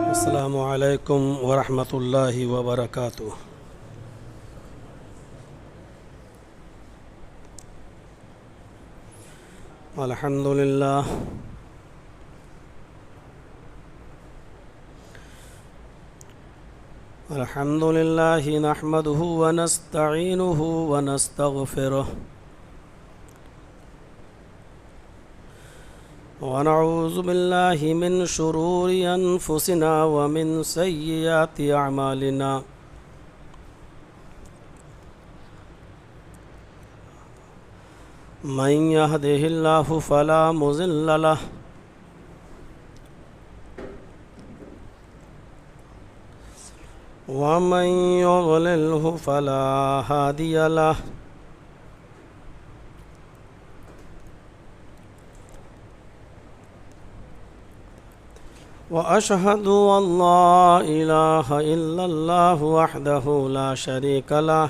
السلام علیکم ورحمۃ اللہ وبرکاتہ۔ الحمد للہ نحمده ونستعینه ونستغفره ونعوذ باللہ من شرور انفسنا ومن سیئات اعمالنا من يهده الله فلا مضل له ومن يضلله فلا هادي له وأشهد أن لا إله إلا الله وحده لا شريك له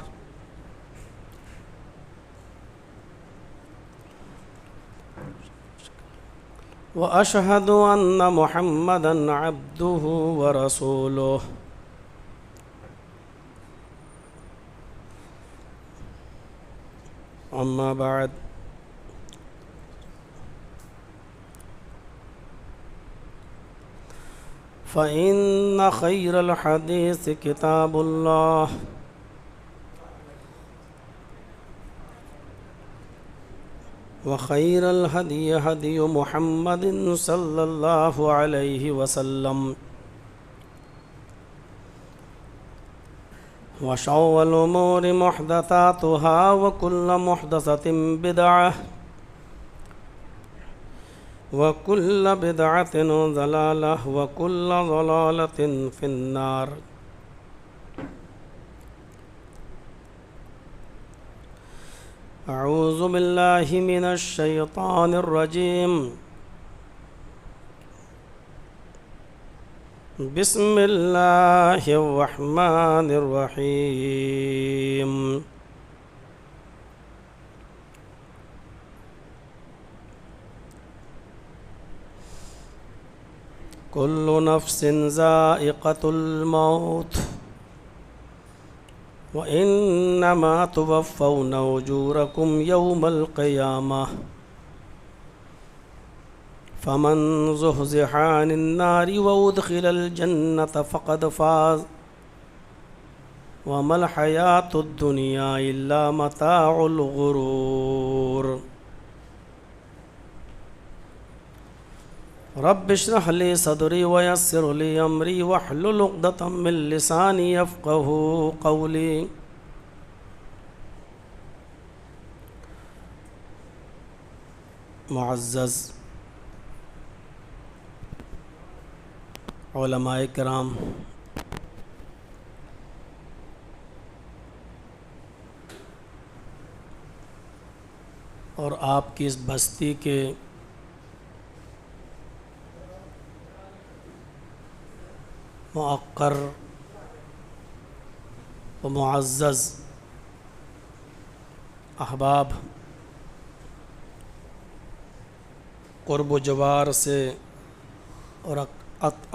وأشهد أن محمدًا عبده ورسوله أما بعد فإن خير الحديث كتاب الله وخير الهدي هدي محمد صلى الله عليه وسلم وشر الأمور محدثاتها وكل محدثة بدعة وكل بدعة ضلالة وكل ضلالة في النار۔ أعوذ بالله من الشيطان الرجيم، بسم الله الرحمن الرحيم۔ كل نفس ذائقة الموت وإنما توفون أجوركم يوم القيامة فمن زحزح عن النار وأدخل الجنة فقد فاز وما الحياة الدنيا إلا متاع الغرور۔ رب اشرح لي صدري ويسر لي أمري واحلل عقدة من لساني يفقهوا قولي۔ معزز علماء کرام، اور آپ کی اس بستی کے موقر و معزز احباب، قرب و جوار سے اور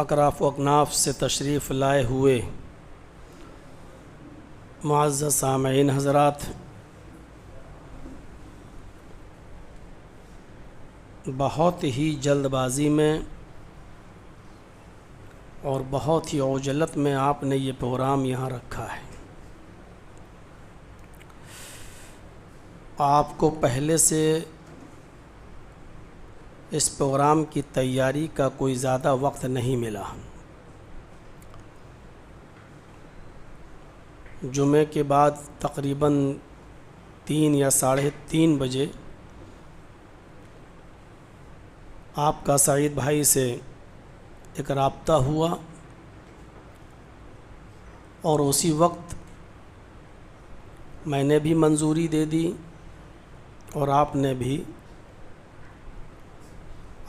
اکراف و اکناف سے تشریف لائے ہوئے معزز سامعین حضرات، بہت ہی جلد بازی میں اور بہت ہی عجلت میں آپ نے یہ پروگرام یہاں رکھا ہے۔ آپ کو پہلے سے اس پروگرام کی تیاری کا کوئی زیادہ وقت نہیں ملا۔ جمعے کے بعد تقریباً 3 یا 3:30 بجے آپ کا سعید بھائی سے ایک رابطہ ہوا اور اسی وقت میں نے بھی منظوری دے دی اور آپ نے بھی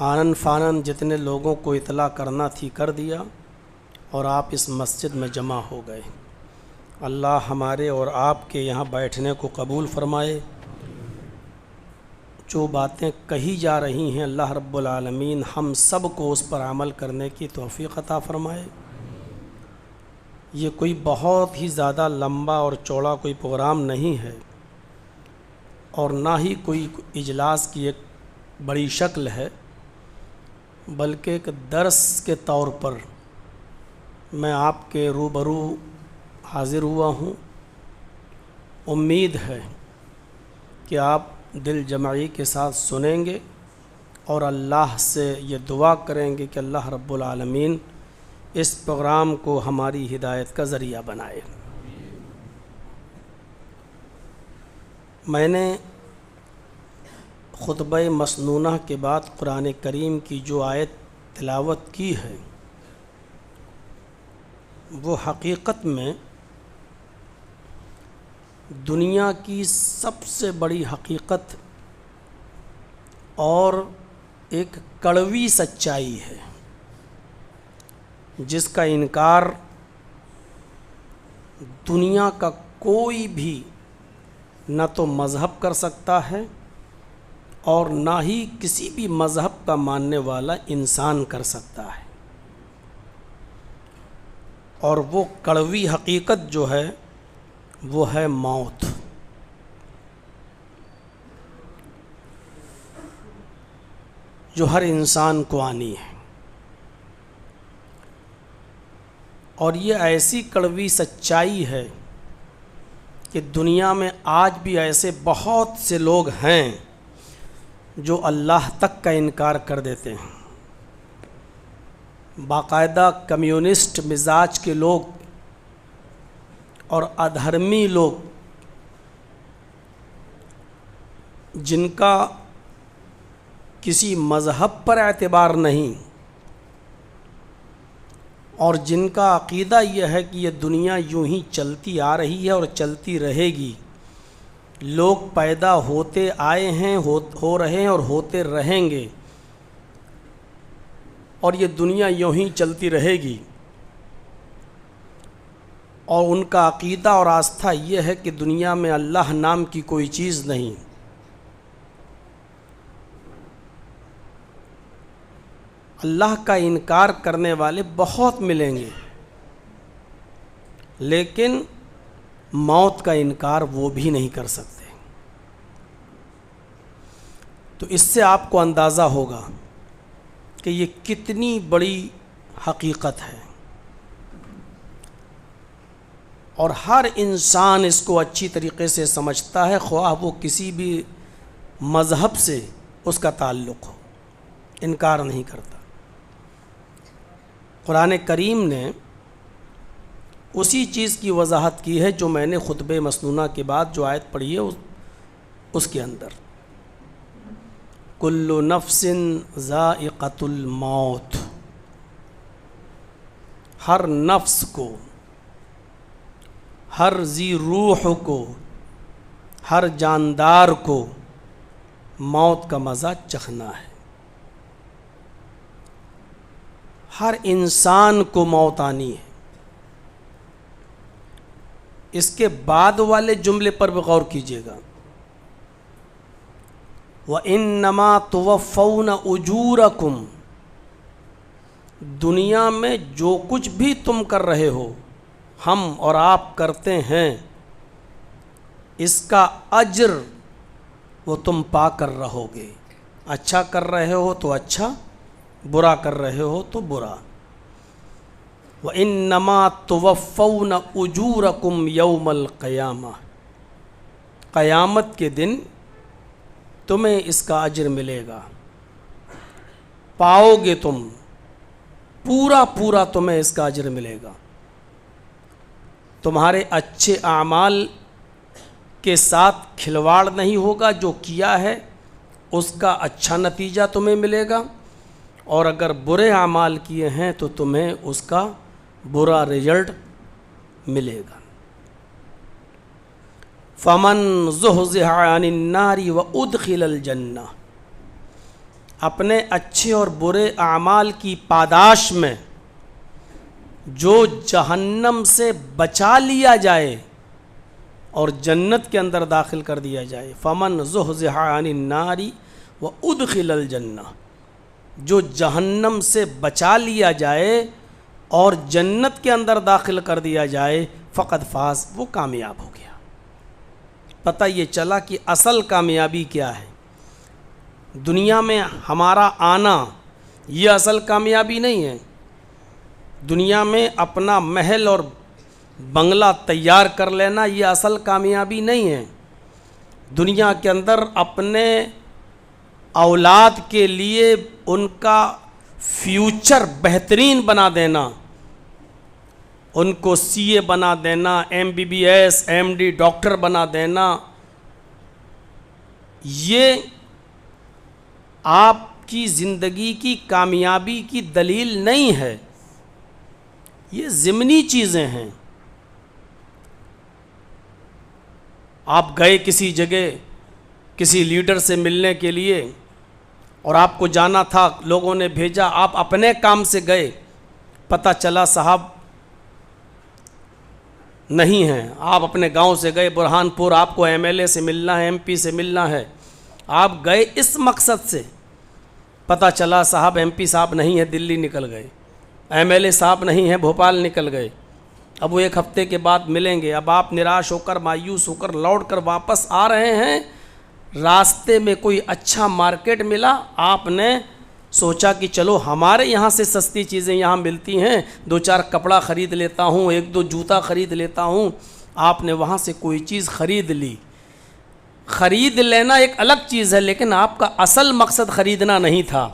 آنن فانن جتنے لوگوں کو اطلاع کرنا تھی کر دیا اور آپ اس مسجد میں جمع ہو گئے۔ اللہ ہمارے اور آپ کے یہاں بیٹھنے کو قبول فرمائے۔ جو باتیں کہی جا رہی ہیں اللہ رب العالمین ہم سب کو اس پر عمل کرنے کی توفیق عطا فرمائے۔ یہ کوئی بہت ہی زیادہ لمبا اور چوڑا کوئی پروگرام نہیں ہے، اور نہ ہی کوئی اجلاس کی ایک بڑی شکل ہے، بلکہ ایک درس کے طور پر میں آپ کے روبرو حاضر ہوا ہوں۔ امید ہے کہ آپ دل جمعی کے ساتھ سنیں گے اور اللہ سے یہ دعا کریں گے کہ اللہ رب العالمین اس پروگرام کو ہماری ہدایت کا ذریعہ بنائے۔ میں نے خطبہ مسنونہ کے بعد قرآن کریم کی جو آیت تلاوت کی ہے وہ حقیقت میں دنیا کی سب سے بڑی حقیقت اور ایک کڑوی سچائی ہے، جس کا انکار دنیا کا کوئی بھی نہ تو مذہب کر سکتا ہے اور نہ ہی کسی بھی مذہب کا ماننے والا انسان کر سکتا ہے۔ اور وہ کڑوی حقیقت جو ہے وہ ہے موت۔ جو ہر انسان کو آنی ہے، اور یہ ایسی کڑوی سچائی ہے کہ دنیا میں آج بھی ایسے بہت سے لوگ ہیں جو اللہ تک کا انکار کر دیتے ہیں۔ باقاعدہ کمیونسٹ مزاج کے لوگ اور ادھرمی لوگ، جن کا کسی مذہب پر اعتبار نہیں اور جن کا عقیدہ یہ ہے کہ یہ دنیا یوں ہی چلتی آ رہی ہے اور چلتی رہے گی، لوگ پیدا ہوتے آئے ہیں، ہو رہے ہیں اور ہوتے رہیں گے، اور یہ دنیا یوں ہی چلتی رہے گی، اور ان کا عقیدہ اور آستھا یہ ہے کہ دنیا میں اللہ نام کی کوئی چیز نہیں۔ اللہ کا انکار کرنے والے بہت ملیں گے، لیکن موت کا انکار وہ بھی نہیں کر سکتے۔ تو اس سے آپ کو اندازہ ہوگا کہ یہ کتنی بڑی حقیقت ہے، اور ہر انسان اس کو اچھی طریقے سے سمجھتا ہے، خواہ وہ کسی بھی مذہب سے اس کا تعلق ہو، انکار نہیں کرتا۔ قرآن کریم نے اسی چیز کی وضاحت کی ہے جو میں نے خطبہ مسنونہ کے بعد جو آیت پڑھی ہے اس کے اندر، کل نفس ذائقۃ الموت، ہر نفس کو، ہر ذی روح کو، ہر جاندار کو موت کا مزہ چکھنا ہے۔ ہر انسان کو موت آنی ہے۔ اس کے بعد والے جملے پر بھی غور کیجیے گا، وَإِنَّمَا تُوَفَّوْنَ أُجُورَكُمْ، دنیا میں جو کچھ بھی تم کر رہے ہو، ہم اور آپ کرتے ہیں، اس کا اجر وہ تم پا کر رہو گے۔ اچھا کر رہے ہو تو اچھا، برا کر رہے ہو تو برا۔ وَإِنَّمَا تُوَفَّوْنَ أُجُورَكُمْ يَوْمَ الْقِيَامَةِ، قیامت کے دن تمہیں اس کا اجر ملے گا، پاؤ گے تم، پورا تمہیں اس کا اجر ملے گا۔ تمہارے اچھے اعمال کے ساتھ کھلواڑ نہیں ہوگا، جو کیا ہے اس کا اچھا نتیجہ تمہیں ملے گا، اور اگر برے اعمال کیے ہیں تو تمہیں اس کا برا رزلٹ ملے گا۔ فمن زحزح عن النار وادخل الجنہ، اپنے اچھے اور برے اعمال کی پاداش میں جو جہنم سے بچا لیا جائے اور جنت کے اندر داخل کر دیا جائے، فمن زحزح عن النار وَأُدْخِلَ الْجَنَّةَ، جو جہنم سے بچا لیا جائے اور جنت کے اندر داخل کر دیا جائے، فقط فاز، وہ کامیاب ہو گیا۔ پتہ یہ چلا کہ اصل کامیابی کیا ہے۔ دنیا میں ہمارا آنا یہ اصل کامیابی نہیں ہے۔ دنیا میں اپنا محل اور بنگلہ تیار کر لینا یہ اصل کامیابی نہیں ہے۔ دنیا کے اندر اپنے اولاد کے لیے ان کا فیوچر بہترین بنا دینا، ان کو سی اے بنا دینا، MBBS MD ڈاکٹر بنا دینا، یہ آپ کی زندگی کی کامیابی کی دلیل نہیں ہے۔ یہ ضمنی چیزیں ہیں۔ آپ گئے کسی جگہ کسی لیڈر سے ملنے کے لیے اور آپ کو جانا تھا، لوگوں نے بھیجا، آپ اپنے کام سے گئے، پتہ چلا صاحب نہیں ہیں۔ آپ اپنے گاؤں سے گئے برہان پور، آپ کو MLA سے ملنا ہے، MP سے ملنا ہے، آپ گئے اس مقصد سے، پتہ چلا صاحب MP صاحب نہیں ہے، دلی نکل گئے، MLA صاحب نہیں ہیں، بھوپال نکل گئے، اب وہ ایک ہفتے کے بعد ملیں گے۔ اب آپ نراش ہو کر، مایوس ہو کر لوٹ کر واپس آ رہے ہیں، راستے میں کوئی اچھا مارکیٹ ملا، آپ نے سوچا کہ چلو ہمارے یہاں سے سستی چیزیں یہاں ملتی ہیں، 2-4 کپڑا خرید لیتا ہوں، 1-2 جوتا خرید لیتا ہوں۔ آپ نے وہاں سے کوئی چیز خرید لی۔ خرید لینا ایک الگ چیز ہے، لیکن آپ کا اصل مقصد خریدنا نہیں تھا۔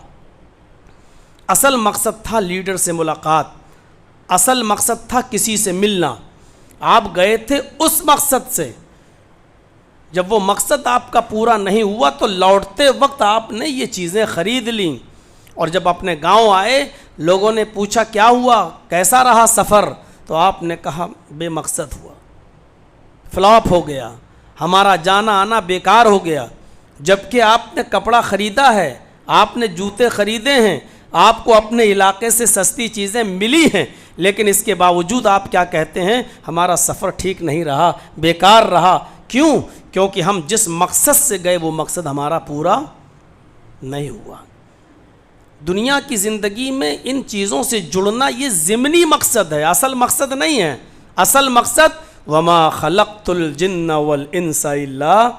اصل مقصد تھا لیڈر سے ملاقات، اصل مقصد تھا کسی سے ملنا۔ آپ گئے تھے اس مقصد سے، جب وہ مقصد آپ کا پورا نہیں ہوا تو لوٹتے وقت آپ نے یہ چیزیں خرید لیں، اور جب اپنے گاؤں آئے لوگوں نے پوچھا کیا ہوا، کیسا رہا سفر، تو آپ نے کہا بے مقصد ہوا، فلاپ ہو گیا، ہمارا جانا آنا بیکار ہو گیا۔ جبکہ آپ نے کپڑا خریدا ہے، آپ نے جوتے خریدے ہیں، آپ کو اپنے علاقے سے سستی چیزیں ملی ہیں، لیکن اس کے باوجود آپ کیا کہتے ہیں، ہمارا سفر ٹھیک نہیں رہا، بیکار رہا۔ کیوں؟ کیونکہ ہم جس مقصد سے گئے وہ مقصد ہمارا پورا نہیں ہوا۔ دنیا کی زندگی میں ان چیزوں سے جڑنا یہ ضمنی مقصد ہے، اصل مقصد نہیں ہے۔ اصل مقصد وما خلقت الجن والانس الا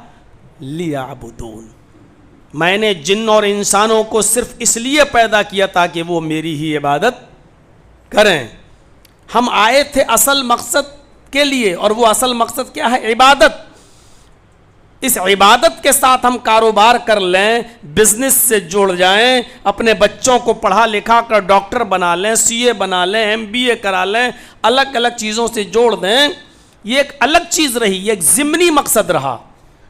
لیعبدون، میں نے جن اور انسانوں کو صرف اس لیے پیدا کیا تاکہ وہ میری ہی عبادت کریں۔ ہم آئے تھے اصل مقصد کے لیے، اور وہ اصل مقصد کیا ہے؟ عبادت۔ اس عبادت کے ساتھ ہم کاروبار کر لیں، بزنس سے جڑ جائیں، اپنے بچوں کو پڑھا لکھا کر ڈاکٹر بنا لیں، CA بنا لیں، MBA کرا لیں، الگ الگ چیزوں سے جوڑ دیں، یہ ایک الگ چیز رہی، یہ ایک ضمنی مقصد رہا۔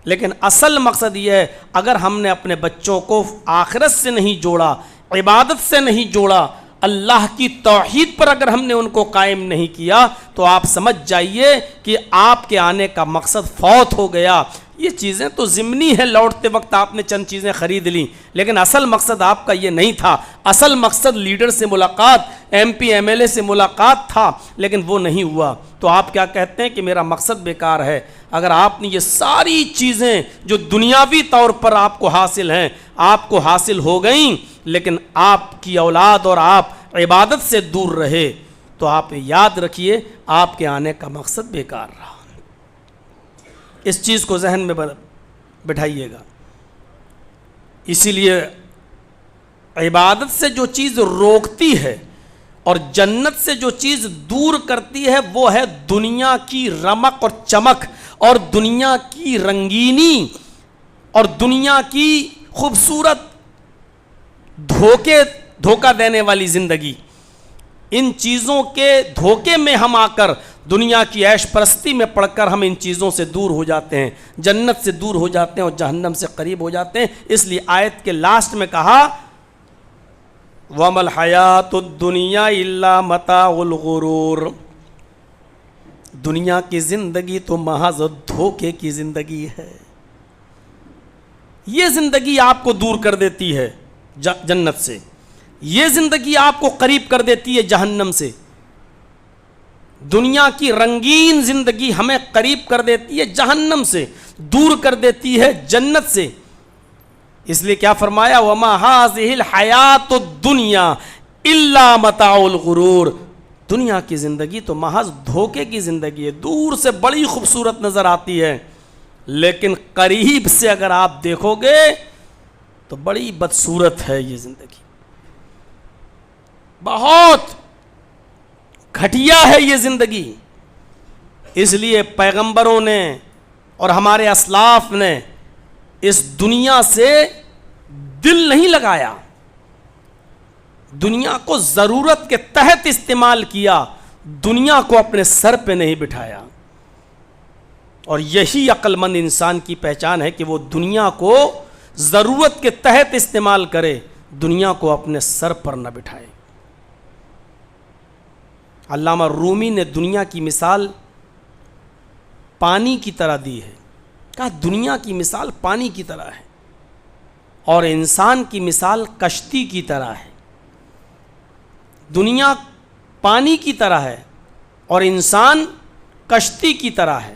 لیکن اصل مقصد یہ ہے، اگر ہم نے اپنے بچوں کو آخرت سے نہیں جوڑا، عبادت سے نہیں جوڑا، اللہ کی توحید پر اگر ہم نے ان کو قائم نہیں کیا، تو آپ سمجھ جائیے کہ آپ کے آنے کا مقصد فوت ہو گیا۔ یہ چیزیں تو ضمنی ہے، لوٹتے وقت آپ نے چند چیزیں خرید لیں، لیکن اصل مقصد آپ کا یہ نہیں تھا۔ اصل مقصد لیڈر سے ملاقات، MP MLA سے ملاقات تھا، لیکن وہ نہیں ہوا، تو آپ کیا کہتے ہیں کہ میرا مقصد بیکار ہے۔ اگر آپ نے یہ ساری چیزیں جو دنیاوی طور پر آپ کو حاصل ہیں، آپ کو حاصل ہو گئیں، لیکن آپ کی اولاد اور آپ عبادت سے دور رہے، تو آپ یاد رکھیے آپ کے آنے کا مقصد بیکار رہا۔ اس چیز کو ذہن میں بٹھائیے گا۔ اسی لیے عبادت سے جو چیز روکتی ہے اور جنت سے جو چیز دور کرتی ہے وہ ہے دنیا کی رمق اور چمک، اور دنیا کی رنگینی، اور دنیا کی خوبصورت دھوکہ دینے والی زندگی۔ ان چیزوں کے دھوکے میں ہم آ کر دنیا کی عیش پرستی میں پڑھ کر ہم ان چیزوں سے دور ہو جاتے ہیں، جنت سے دور ہو جاتے ہیں اور جہنم سے قریب ہو جاتے ہیں۔ اس لیے آیت کے لاسٹ میں کہا وَمَا الْحَيَاةُ الدُّنْيَا إِلَّا مَتَاعُ الْغُرُورِ، دنیا کی زندگی تو محض دھوکے کی زندگی ہے۔ یہ زندگی آپ کو دور کر دیتی ہے جنت سے، یہ زندگی آپ کو قریب کر دیتی ہے جہنم سے۔ دنیا کی رنگین زندگی ہمیں قریب کر دیتی ہے جہنم سے، دور کر دیتی ہے جنت سے۔ اس لیے کیا فرمایا؟ وما هذه الحیات الدنیا الا متاع الغرور، دنیا کی زندگی تو محض دھوکے کی زندگی ہے، دور سے بڑی خوبصورت نظر آتی ہے لیکن قریب سے اگر آپ دیکھو گے تو بڑی بدصورت ہے یہ زندگی، بہت گھٹیا ہے یہ زندگی۔ اس لیے پیغمبروں نے اور ہمارے اسلاف نے اس دنیا سے دل نہیں لگایا، دنیا کو ضرورت کے تحت استعمال کیا، دنیا کو اپنے سر پہ نہیں بٹھایا۔ اور یہی عقل مند انسان کی پہچان ہے کہ وہ دنیا کو ضرورت کے تحت استعمال کرے، دنیا کو اپنے سر پر نہ بٹھائے۔ علامہ رومی نے دنیا کی مثال پانی کی طرح دی ہے، کہا دنیا کی مثال پانی کی طرح ہے اور انسان کی مثال کشتی کی طرح ہے۔ دنیا پانی کی طرح ہے اور انسان کشتی کی طرح ہے،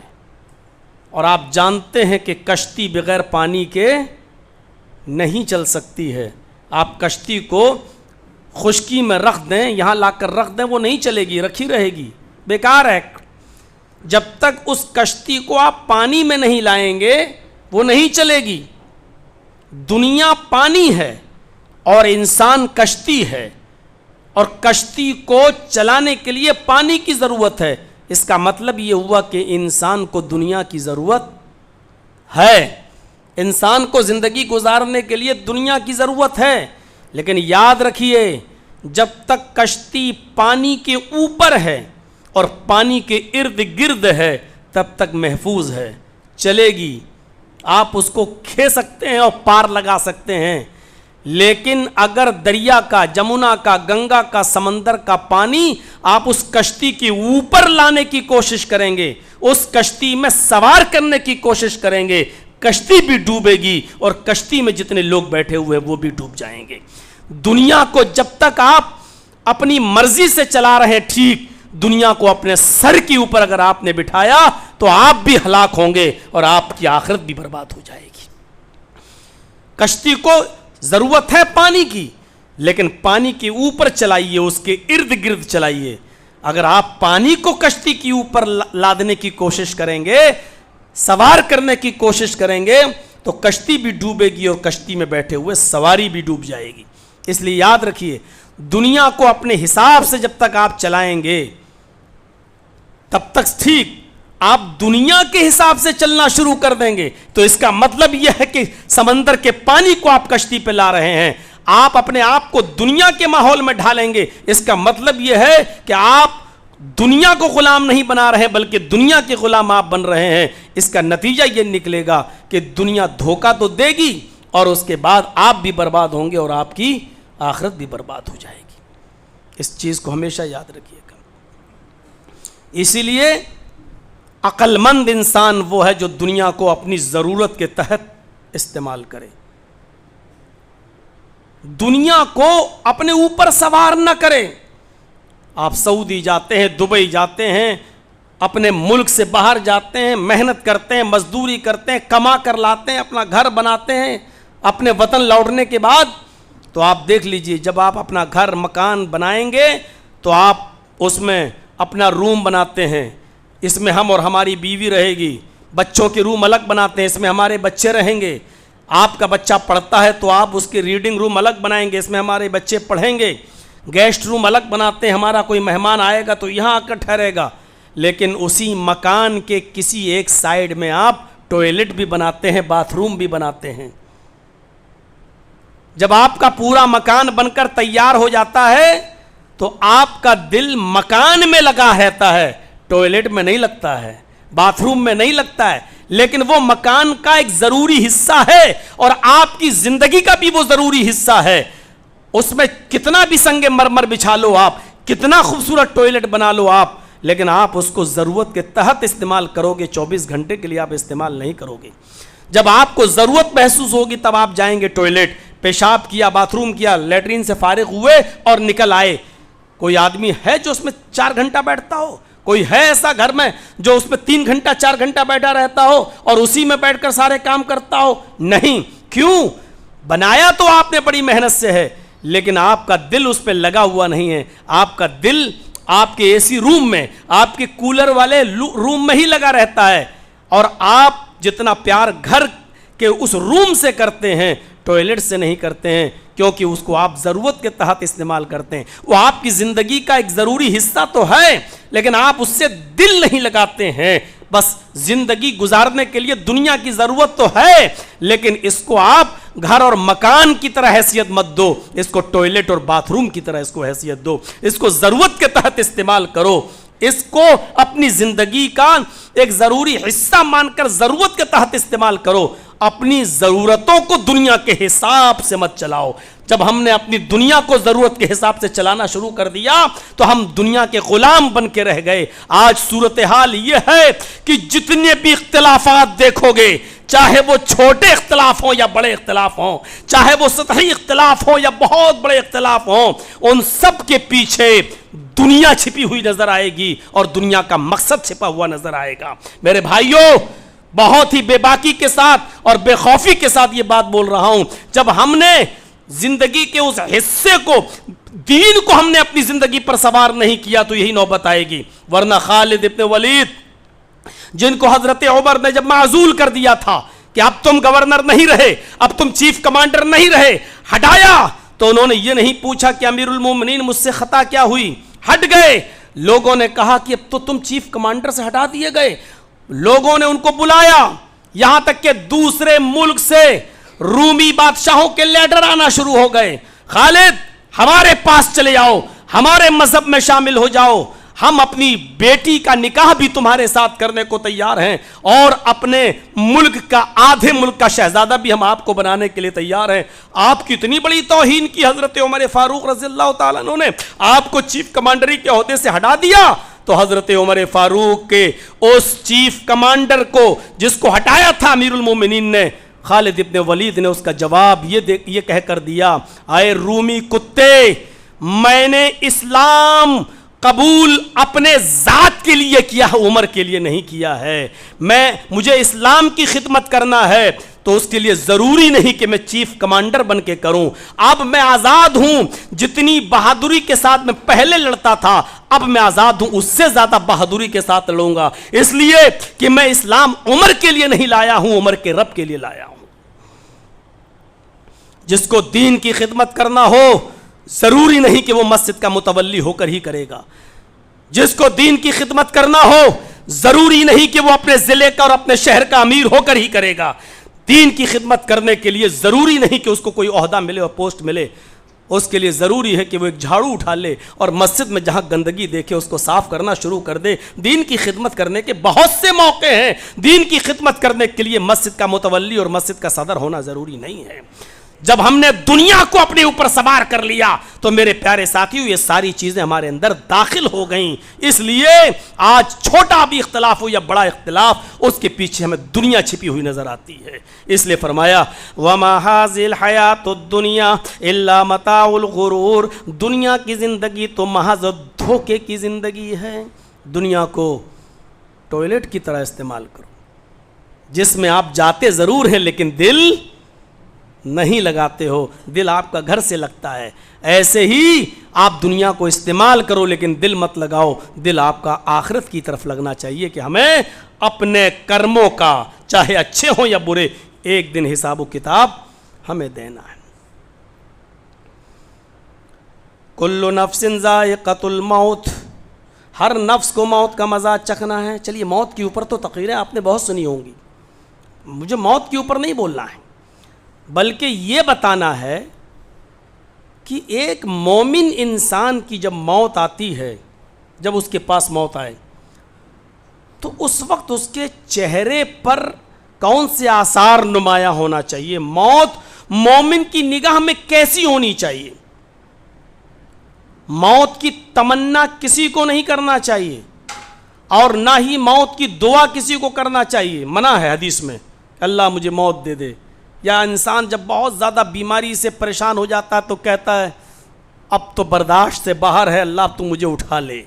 اور آپ جانتے ہیں کہ کشتی بغیر پانی کے نہیں چل سکتی ہے۔ آپ کشتی کو خشکی میں رکھ دیں، یہاں لا کر رکھ دیں، وہ نہیں چلے گی، رکھی رہے گی، بیکار ہے۔ جب تک اس کشتی کو آپ پانی میں نہیں لائیں گے وہ نہیں چلے گی۔ دنیا پانی ہے اور انسان کشتی ہے، اور کشتی کو چلانے کے لیے پانی کی ضرورت ہے۔ اس کا مطلب یہ ہوا کہ انسان کو دنیا کی ضرورت ہے، انسان کو زندگی گزارنے کے لیے دنیا کی ضرورت ہے، لیکن یاد رکھیے جب تک کشتی پانی کے اوپر ہے اور پانی کے ارد گرد ہے تب تک محفوظ ہے، چلے گی، آپ اس کو کھے سکتے ہیں اور پار لگا سکتے ہیں۔ لیکن اگر دریا کا، جمنا کا، گنگا کا، سمندر کا پانی آپ اس کشتی کے اوپر لانے کی کوشش کریں گے، اس کشتی میں سوار کرنے کی کوشش کریں گے، کشتی بھی ڈوبے گی اور کشتی میں جتنے لوگ بیٹھے ہوئے وہ بھی ڈوب جائیں گے۔ دنیا کو جب تک آپ اپنی مرضی سے چلا رہے ہیں ٹھیک، دنیا کو اپنے سر کے اوپر اگر آپ نے بٹھایا تو آپ بھی ہلاک ہوں گے اور آپ کی آخرت بھی برباد ہو جائے گی۔ کشتی کو ضرورت ہے پانی کی، لیکن پانی کے اوپر چلائیے، اس کے ارد گرد چلائیے۔ اگر آپ پانی کو کشتی کے اوپر لادنے کی کوشش کریں گے، سوار کرنے کی کوشش کریں گے، تو کشتی بھی ڈوبے گی اور کشتی میں بیٹھے ہوئے سواری بھی ڈوب جائے گی۔ اس لیے یاد رکھیے دنیا کو اپنے حساب سے جب تک آپ چلائیں گے تب تک ٹھیک، آپ دنیا کے حساب سے چلنا شروع کر دیں گے تو اس کا مطلب یہ ہے کہ سمندر کے پانی کو آپ کشتی پہ لا رہے ہیں، آپ اپنے آپ کو دنیا کے ماحول میں ڈھالیں گے، اس کا مطلب یہ ہے کہ آپ دنیا کو غلام نہیں بنا رہے بلکہ دنیا کے غلام آپ بن رہے ہیں۔ اس کا نتیجہ یہ نکلے گا کہ دنیا دھوکہ تو دے گی اور اس کے بعد آپ بھی برباد ہوں گے اور آپ کی آخرت بھی برباد ہو جائے گی۔ اس چیز کو ہمیشہ یاد رکھیے گا۔ اسی لیے عقل مند انسان وہ ہے جو دنیا کو اپنی ضرورت کے تحت استعمال کرے، دنیا کو اپنے اوپر سوار نہ کرے۔ آپ سعودی جاتے ہیں، دبئی جاتے ہیں، اپنے ملک سے باہر جاتے ہیں، محنت کرتے ہیں، مزدوری کرتے ہیں، کما کر لاتے ہیں، اپنا گھر بناتے ہیں، اپنے وطن لوٹنے کے بعد تو آپ دیکھ لیجئے جب آپ اپنا گھر مکان بنائیں گے تو آپ اس میں اپنا روم بناتے ہیں، اس میں ہم اور ہماری بیوی رہے گی، بچوں کے روم الگ بناتے ہیں، اس میں ہمارے بچے رہیں گے، آپ کا بچہ پڑھتا ہے تو آپ اس کے ریڈنگ روم الگ بنائیں گے، اس میں ہمارے بچے پڑھیں گے، گیسٹ روم الگ بناتے ہیں، ہمارا کوئی مہمان آئے گا تو یہاں آ کر ٹھہرے گا، لیکن اسی مکان کے کسی ایک سائیڈ میں آپ ٹوائلٹ بھی بناتے ہیں، باتھ روم بھی بناتے ہیں۔ جب آپ کا پورا مکان بن کر تیار ہو جاتا ہے تو آپ کا دل مکان میں لگا رہتا ہے، ٹوائلٹ میں نہیں لگتا ہے، باتھ روم میں نہیں لگتا ہے، لیکن وہ مکان کا ایک ضروری حصہ ہے اور آپ کی زندگی کا بھی وہ ضروری حصہ ہے۔ اس میں کتنا بھی سنگ مرمر بچھا لو آپ، کتنا خوبصورت ٹوائلٹ بنا لو آپ، لیکن آپ اس کو ضرورت کے تحت استعمال کرو گے، 24 گھنٹے کے لیے آپ استعمال نہیں کرو گے۔ جب آپ کو ضرورت محسوس ہوگی تب آپ جائیں گے ٹوائلٹ، پیشاب کیا، باتھ روم کیا، لیٹرین سے فارغ ہوئے اور نکل آئے۔ کوئی آدمی ہے جو اس میں 4 گھنٹہ بیٹھتا ہو؟ کوئی ہے ایسا گھر میں جو اس میں 3 گھنٹہ 4 گھنٹہ بیٹھا رہتا ہو اور اسی میں بیٹھ کر سارے کام کرتا ہو؟ نہیں۔ کیوں؟ بنایا تو آپ نے بڑی محنت سے ہے، لیکن آپ کا دل اس پہ لگا ہوا نہیں ہے. آپ کا دل آپ کے اے سی روم میں، آپ کے کولر والے روم میں ہی لگا رہتا ہے. اور آپ جتنا پیار گھر کے اس روم سے کرتے ہیں ٹوائلٹ سے نہیں کرتے ہیں، کیونکہ اس کو آپ ضرورت کے تحت استعمال کرتے ہیں. وہ آپ کی زندگی کا ایک ضروری حصہ تو ہے، لیکن آپ اس سے دل نہیں لگاتے ہیں. بس زندگی گزارنے کے لیے دنیا کی ضرورت تو ہے، لیکن اس کو آپ گھر اور مکان کی طرح حیثیت مت دو، اس کو ٹوائلٹ اور باتھ روم کی طرح اس کو حیثیت دو. اس کو ضرورت کے تحت استعمال کرو، اس کو اپنی زندگی کا ایک ضروری حصہ مان کر ضرورت کے تحت استعمال کرو. اپنی ضرورتوں کو دنیا کے حساب سے مت چلاؤ. جب ہم نے اپنی دنیا کو ضرورت کے حساب سے چلانا شروع کر دیا تو ہم دنیا کے غلام بن کے رہ گئے. آج صورتحال یہ ہے کہ جتنے بھی اختلافات دیکھو گے، چاہے وہ چھوٹے اختلاف ہوں یا بڑے اختلاف ہوں، چاہے وہ سطحی اختلاف ہوں یا بہت بڑے اختلاف ہوں، ان سب کے پیچھے دنیا چھپی ہوئی نظر آئے گی اور دنیا کا مقصد چھپا ہوا نظر آئے گا. میرے بھائیوں، بہت ہی بے باکی کے ساتھ اور بے خوفی کے ساتھ یہ بات بول رہا ہوں، جب ہم نے زندگی کے اس حصے کو، دین کو ہم نے اپنی زندگی پر سوار نہیں کیا تو یہی نوبت آئے گی. ورنہ خالد ابن ولید، جن کو حضرت عمر نے جب معزول کر دیا تھا کہ اب تم گورنر نہیں رہے، اب تم چیف کمانڈر نہیں رہے، ہٹایا تو انہوں نے یہ نہیں پوچھا کہ امیر المومنین مجھ سے خطا کیا ہوئی، ہٹ گئے. لوگوں نے کہا کہ اب تو تم چیف کمانڈر سے ہٹا دیے گئے. لوگوں نے ان کو بلایا، یہاں تک کہ دوسرے ملک سے رومی بادشاہوں کے لیڈر آنا شروع ہو گئے. خالد ہمارے پاس چلے آؤ، ہمارے مذہب میں شامل ہو جاؤ، ہم اپنی بیٹی کا نکاح بھی تمہارے ساتھ کرنے کو تیار ہیں، اور اپنے ملک کا، آدھے ملک کا شہزادہ بھی ہم آپ کو بنانے کے لیے تیار ہیں. آپ کی اتنی بڑی توہین کی حضرت عمر فاروق رضی اللہ تعالیٰ عنہ نے، آپ کو چیف کمانڈری کے عہدے سے ہٹا دیا. تو حضرت عمر فاروق کے اس چیف کمانڈر کو جس کو ہٹایا تھا امیر المومنین نے، خالد ابن ولید نے اس کا جواب یہ کہہ کر دیا، اے رومی کتے، میں نے اسلام قبول اپنے ذات کے لیے کیا ہے، عمر کے لیے نہیں کیا ہے. مجھے اسلام کی خدمت کرنا ہے تو اس کے لیے ضروری نہیں کہ میں چیف کمانڈر بن کے کروں. اب میں آزاد ہوں، جتنی بہادری کے ساتھ میں پہلے لڑتا تھا اب میں آزاد ہوں، اس سے زیادہ بہادری کے ساتھ لڑوں گا، اس لیے کہ میں اسلام عمر کے لیے نہیں لایا ہوں، عمر کے رب کے لیے لایا ہوں. جس کو دین کی خدمت کرنا ہو ضروری نہیں کہ وہ مسجد کا متولی ہو کر ہی کرے گا. جس کو دین کی خدمت کرنا ہو ضروری نہیں کہ وہ اپنے ضلع کا اور اپنے شہر کا امیر ہو کر ہی کرے گا. دین کی خدمت کرنے کے لیے ضروری نہیں کہ اس کو کوئی عہدہ ملے اور پوسٹ ملے، اس کے لیے ضروری ہے کہ وہ ایک جھاڑو اٹھا لے اور مسجد میں جہاں گندگی دیکھے اس کو صاف کرنا شروع کر دے. دین کی خدمت کرنے کے بہت سے موقع ہیں. دین کی خدمت کرنے کے لیے مسجد کا متولی اور مسجد کا صدر ہونا ضروری نہیں ہے. جب ہم نے دنیا کو اپنے اوپر سوار کر لیا تو میرے پیارے ساتھیوں یہ ساری چیزیں ہمارے اندر داخل ہو گئیں. اس لیے آج چھوٹا بھی اختلاف ہو یا بڑا اختلاف، اس کے پیچھے ہمیں دنیا چھپی ہوئی نظر آتی ہے. اس لیے فرمایا وَمَا هَٰذِهِ الْحَيَاةُ الدُّنْيَا إِلَّا مَتَاعُ الْغُرُورِ، دنیا کی زندگی تو محض دھوکے کی زندگی ہے. دنیا کو ٹوائلٹ کی طرح استعمال کرو، جس میں آپ جاتے ضرور ہیں لیکن دل نہیں لگاتے ہو، دل آپ کا گھر سے لگتا ہے. ایسے ہی آپ دنیا کو استعمال کرو لیکن دل مت لگاؤ. دل آپ کا آخرت کی طرف لگنا چاہیے کہ ہمیں اپنے کرموں کا، چاہے اچھے ہوں یا برے، ایک دن حساب و کتاب ہمیں دینا ہے. کل نفس ذائقۃ الموت، ہر نفس کو موت کا مزہ چکھنا ہے. چلیے موت کے اوپر تو تقریریں آپ نے بہت سنی ہوں گی، مجھے موت کے اوپر نہیں بولنا ہے، بلکہ یہ بتانا ہے کہ ایک مومن انسان کی جب موت آتی ہے، جب اس کے پاس موت آئے تو اس وقت اس کے چہرے پر کون سے آثار نمایاں ہونا چاہیے، موت مومن کی نگاہ میں کیسی ہونی چاہیے. موت کی تمنا کسی کو نہیں کرنا چاہیے اور نہ ہی موت کی دعا کسی کو کرنا چاہیے. منع ہے حدیث میں، اللہ مجھے موت دے دے. یا انسان جب بہت زیادہ بیماری سے پریشان ہو جاتا ہے تو کہتا ہے اب تو برداشت سے باہر ہے، اللہ تو مجھے اٹھا لے.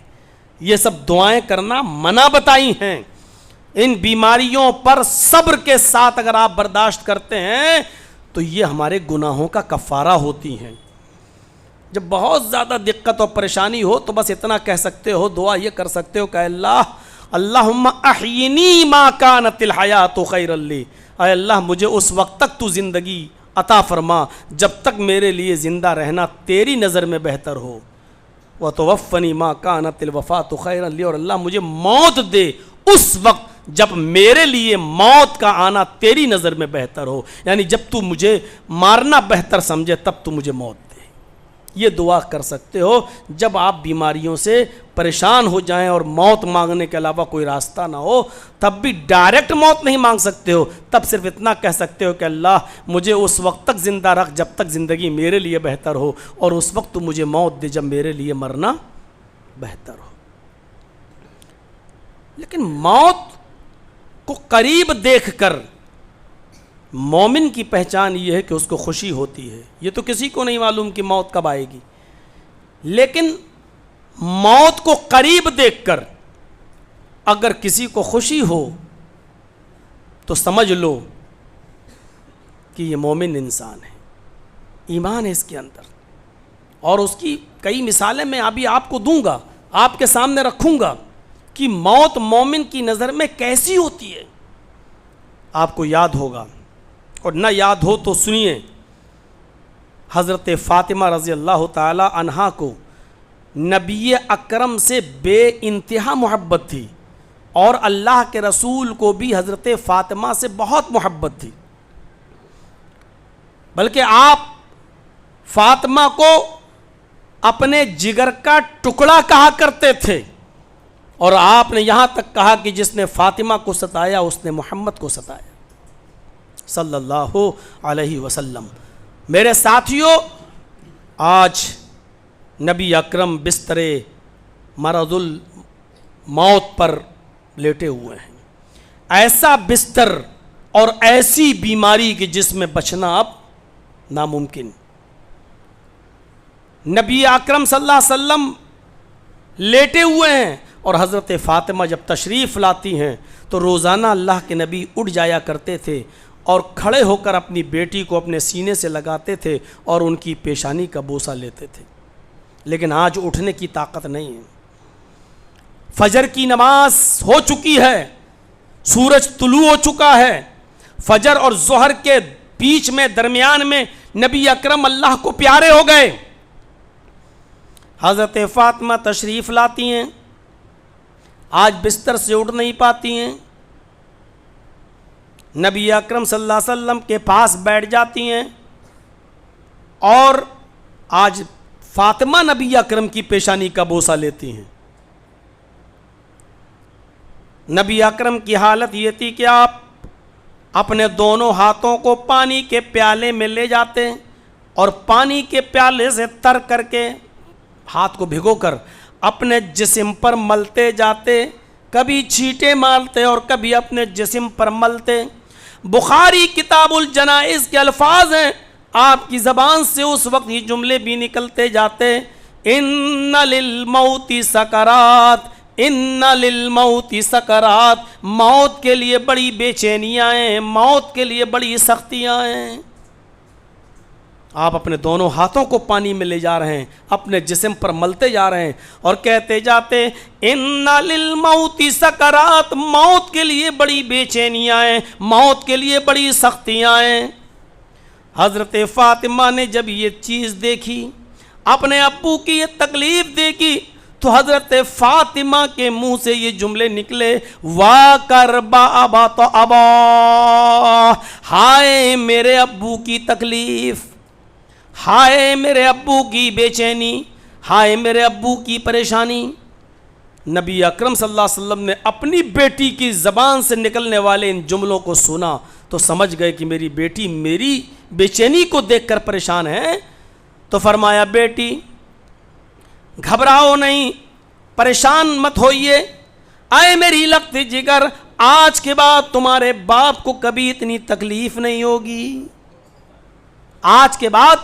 یہ سب دعائیں کرنا منع بتائی ہیں. ان بیماریوں پر صبر کے ساتھ اگر آپ برداشت کرتے ہیں تو یہ ہمارے گناہوں کا کفارہ ہوتی ہیں۔ جب بہت زیادہ دقت اور پریشانی ہو تو بس اتنا کہہ سکتے ہو، دعا یہ کر سکتے ہو کہ اللہ اللہم احینی ما کانت الحیات خیر لی، اے اللہ مجھے اس وقت تک تو زندگی عطا فرما جب تک میرے لیے زندہ رہنا تیری نظر میں بہتر ہو، وتوفنی ما کانت الوفات خیر لی، اور اللہ مجھے موت دے اس وقت جب میرے لیے موت کا آنا تیری نظر میں بہتر ہو، یعنی جب تو مجھے مارنا بہتر سمجھے تب تو مجھے موت دے۔ یہ دعا کر سکتے ہو جب آپ بیماریوں سے پریشان ہو جائیں اور موت مانگنے کے علاوہ کوئی راستہ نہ ہو، تب بھی ڈائریکٹ موت نہیں مانگ سکتے ہو، تب صرف اتنا کہہ سکتے ہو کہ اللہ مجھے اس وقت تک زندہ رکھ جب تک زندگی میرے لیے بہتر ہو، اور اس وقت تو مجھے موت دے جب میرے لیے مرنا بہتر ہو۔ لیکن موت کو قریب دیکھ کر مومن کی پہچان یہ ہے کہ اس کو خوشی ہوتی ہے۔ یہ تو کسی کو نہیں معلوم کہ موت کب آئے گی، لیکن موت کو قریب دیکھ کر اگر کسی کو خوشی ہو تو سمجھ لو کہ یہ مومن انسان ہے، ایمان ہے اس کے اندر۔ اور اس کی کئی مثالیں میں ابھی آپ کو دوں گا، آپ کے سامنے رکھوں گا کہ موت مومن کی نظر میں کیسی ہوتی ہے۔ آپ کو یاد ہوگا، اور نہ یاد ہو تو سنیے، حضرت فاطمہ رضی اللہ تعالی عنہا کو نبی اکرم سے بے انتہا محبت تھی، اور اللہ کے رسول کو بھی حضرت فاطمہ سے بہت محبت تھی، بلکہ آپ فاطمہ کو اپنے جگر کا ٹکڑا کہا کرتے تھے، اور آپ نے یہاں تک کہا کہ جس نے فاطمہ کو ستایا اس نے محمد کو ستایا صلی اللہ علیہ وسلم۔ میرے ساتھیوں، آج نبی اکرم بستر مرض الموت پر لیٹے ہوئے ہیں، ایسا بستر اور ایسی بیماری کہ جس میں بچنا اب ناممکن۔ نبی اکرم صلی اللہ علیہ وسلم لیٹے ہوئے ہیں، اور حضرت فاطمہ جب تشریف لاتی ہیں تو روزانہ اللہ کے نبی اٹھ جایا کرتے تھے اور کھڑے ہو کر اپنی بیٹی کو اپنے سینے سے لگاتے تھے اور ان کی پیشانی کا بوسہ لیتے تھے۔ لیکن آج اٹھنے کی طاقت نہیں ہے۔ فجر کی نماز ہو چکی ہے، سورج طلوع ہو چکا ہے، فجر اور ظہر کے بیچ میں درمیان میں نبی اکرم اللہ کو پیارے ہو گئے۔ حضرت فاطمہ تشریف لاتی ہیں، آج بستر سے اٹھ نہیں پاتی ہیں، نبی اکرم صلی اللہ علیہ وسلم کے پاس بیٹھ جاتی ہیں، اور آج فاطمہ نبی اکرم کی پیشانی کا بوسہ لیتی ہیں۔ نبی اکرم کی حالت یہ تھی کہ آپ اپنے دونوں ہاتھوں کو پانی کے پیالے میں لے جاتے اور پانی کے پیالے سے تر کر کے ہاتھ کو بھگو کر اپنے جسم پر ملتے جاتے، کبھی چھینٹے مارتے اور کبھی اپنے جسم پر ملتے۔ بخاری کتاب الجنائز کے الفاظ ہیں، آپ کی زبان سے اس وقت یہ جملے بھی نکلتے جاتے، ان للموت سکرات، ان للموت سکرات، موت کے لیے بڑی بے چینیاں ہیں، موت کے لیے بڑی سختیاں ہیں۔ آپ اپنے دونوں ہاتھوں کو پانی میں لے جا رہے ہیں، اپنے جسم پر ملتے جا رہے ہیں اور کہتے جاتے ان للموت سکرات، موت کے لیے بڑی بے چینیاں ہیں، موت کے لیے بڑی سختیاں ہیں۔ حضرت فاطمہ نے جب یہ چیز دیکھی، اپنے ابو کی یہ تکلیف دیکھی، تو حضرت فاطمہ کے منہ سے یہ جملے نکلے، وا کربا ابا تو ابا، ہائے میرے ابو کی تکلیف، ہائے میرے ابو کی بے چینی، ہائے میرے ابو کی پریشانی۔ نبی اکرم صلی اللہ علیہ وسلم نے اپنی بیٹی کی زبان سے نکلنے والے ان جملوں کو سنا تو سمجھ گئے کہ میری بیٹی میری بے چینی کو دیکھ کر پریشان ہے، تو فرمایا بیٹی گھبراؤ نہیں، پریشان مت ہوئیے، اے میری لگتی جگر، آج کے بعد تمہارے باپ کو کبھی اتنی تکلیف نہیں ہوگی، آج کے بعد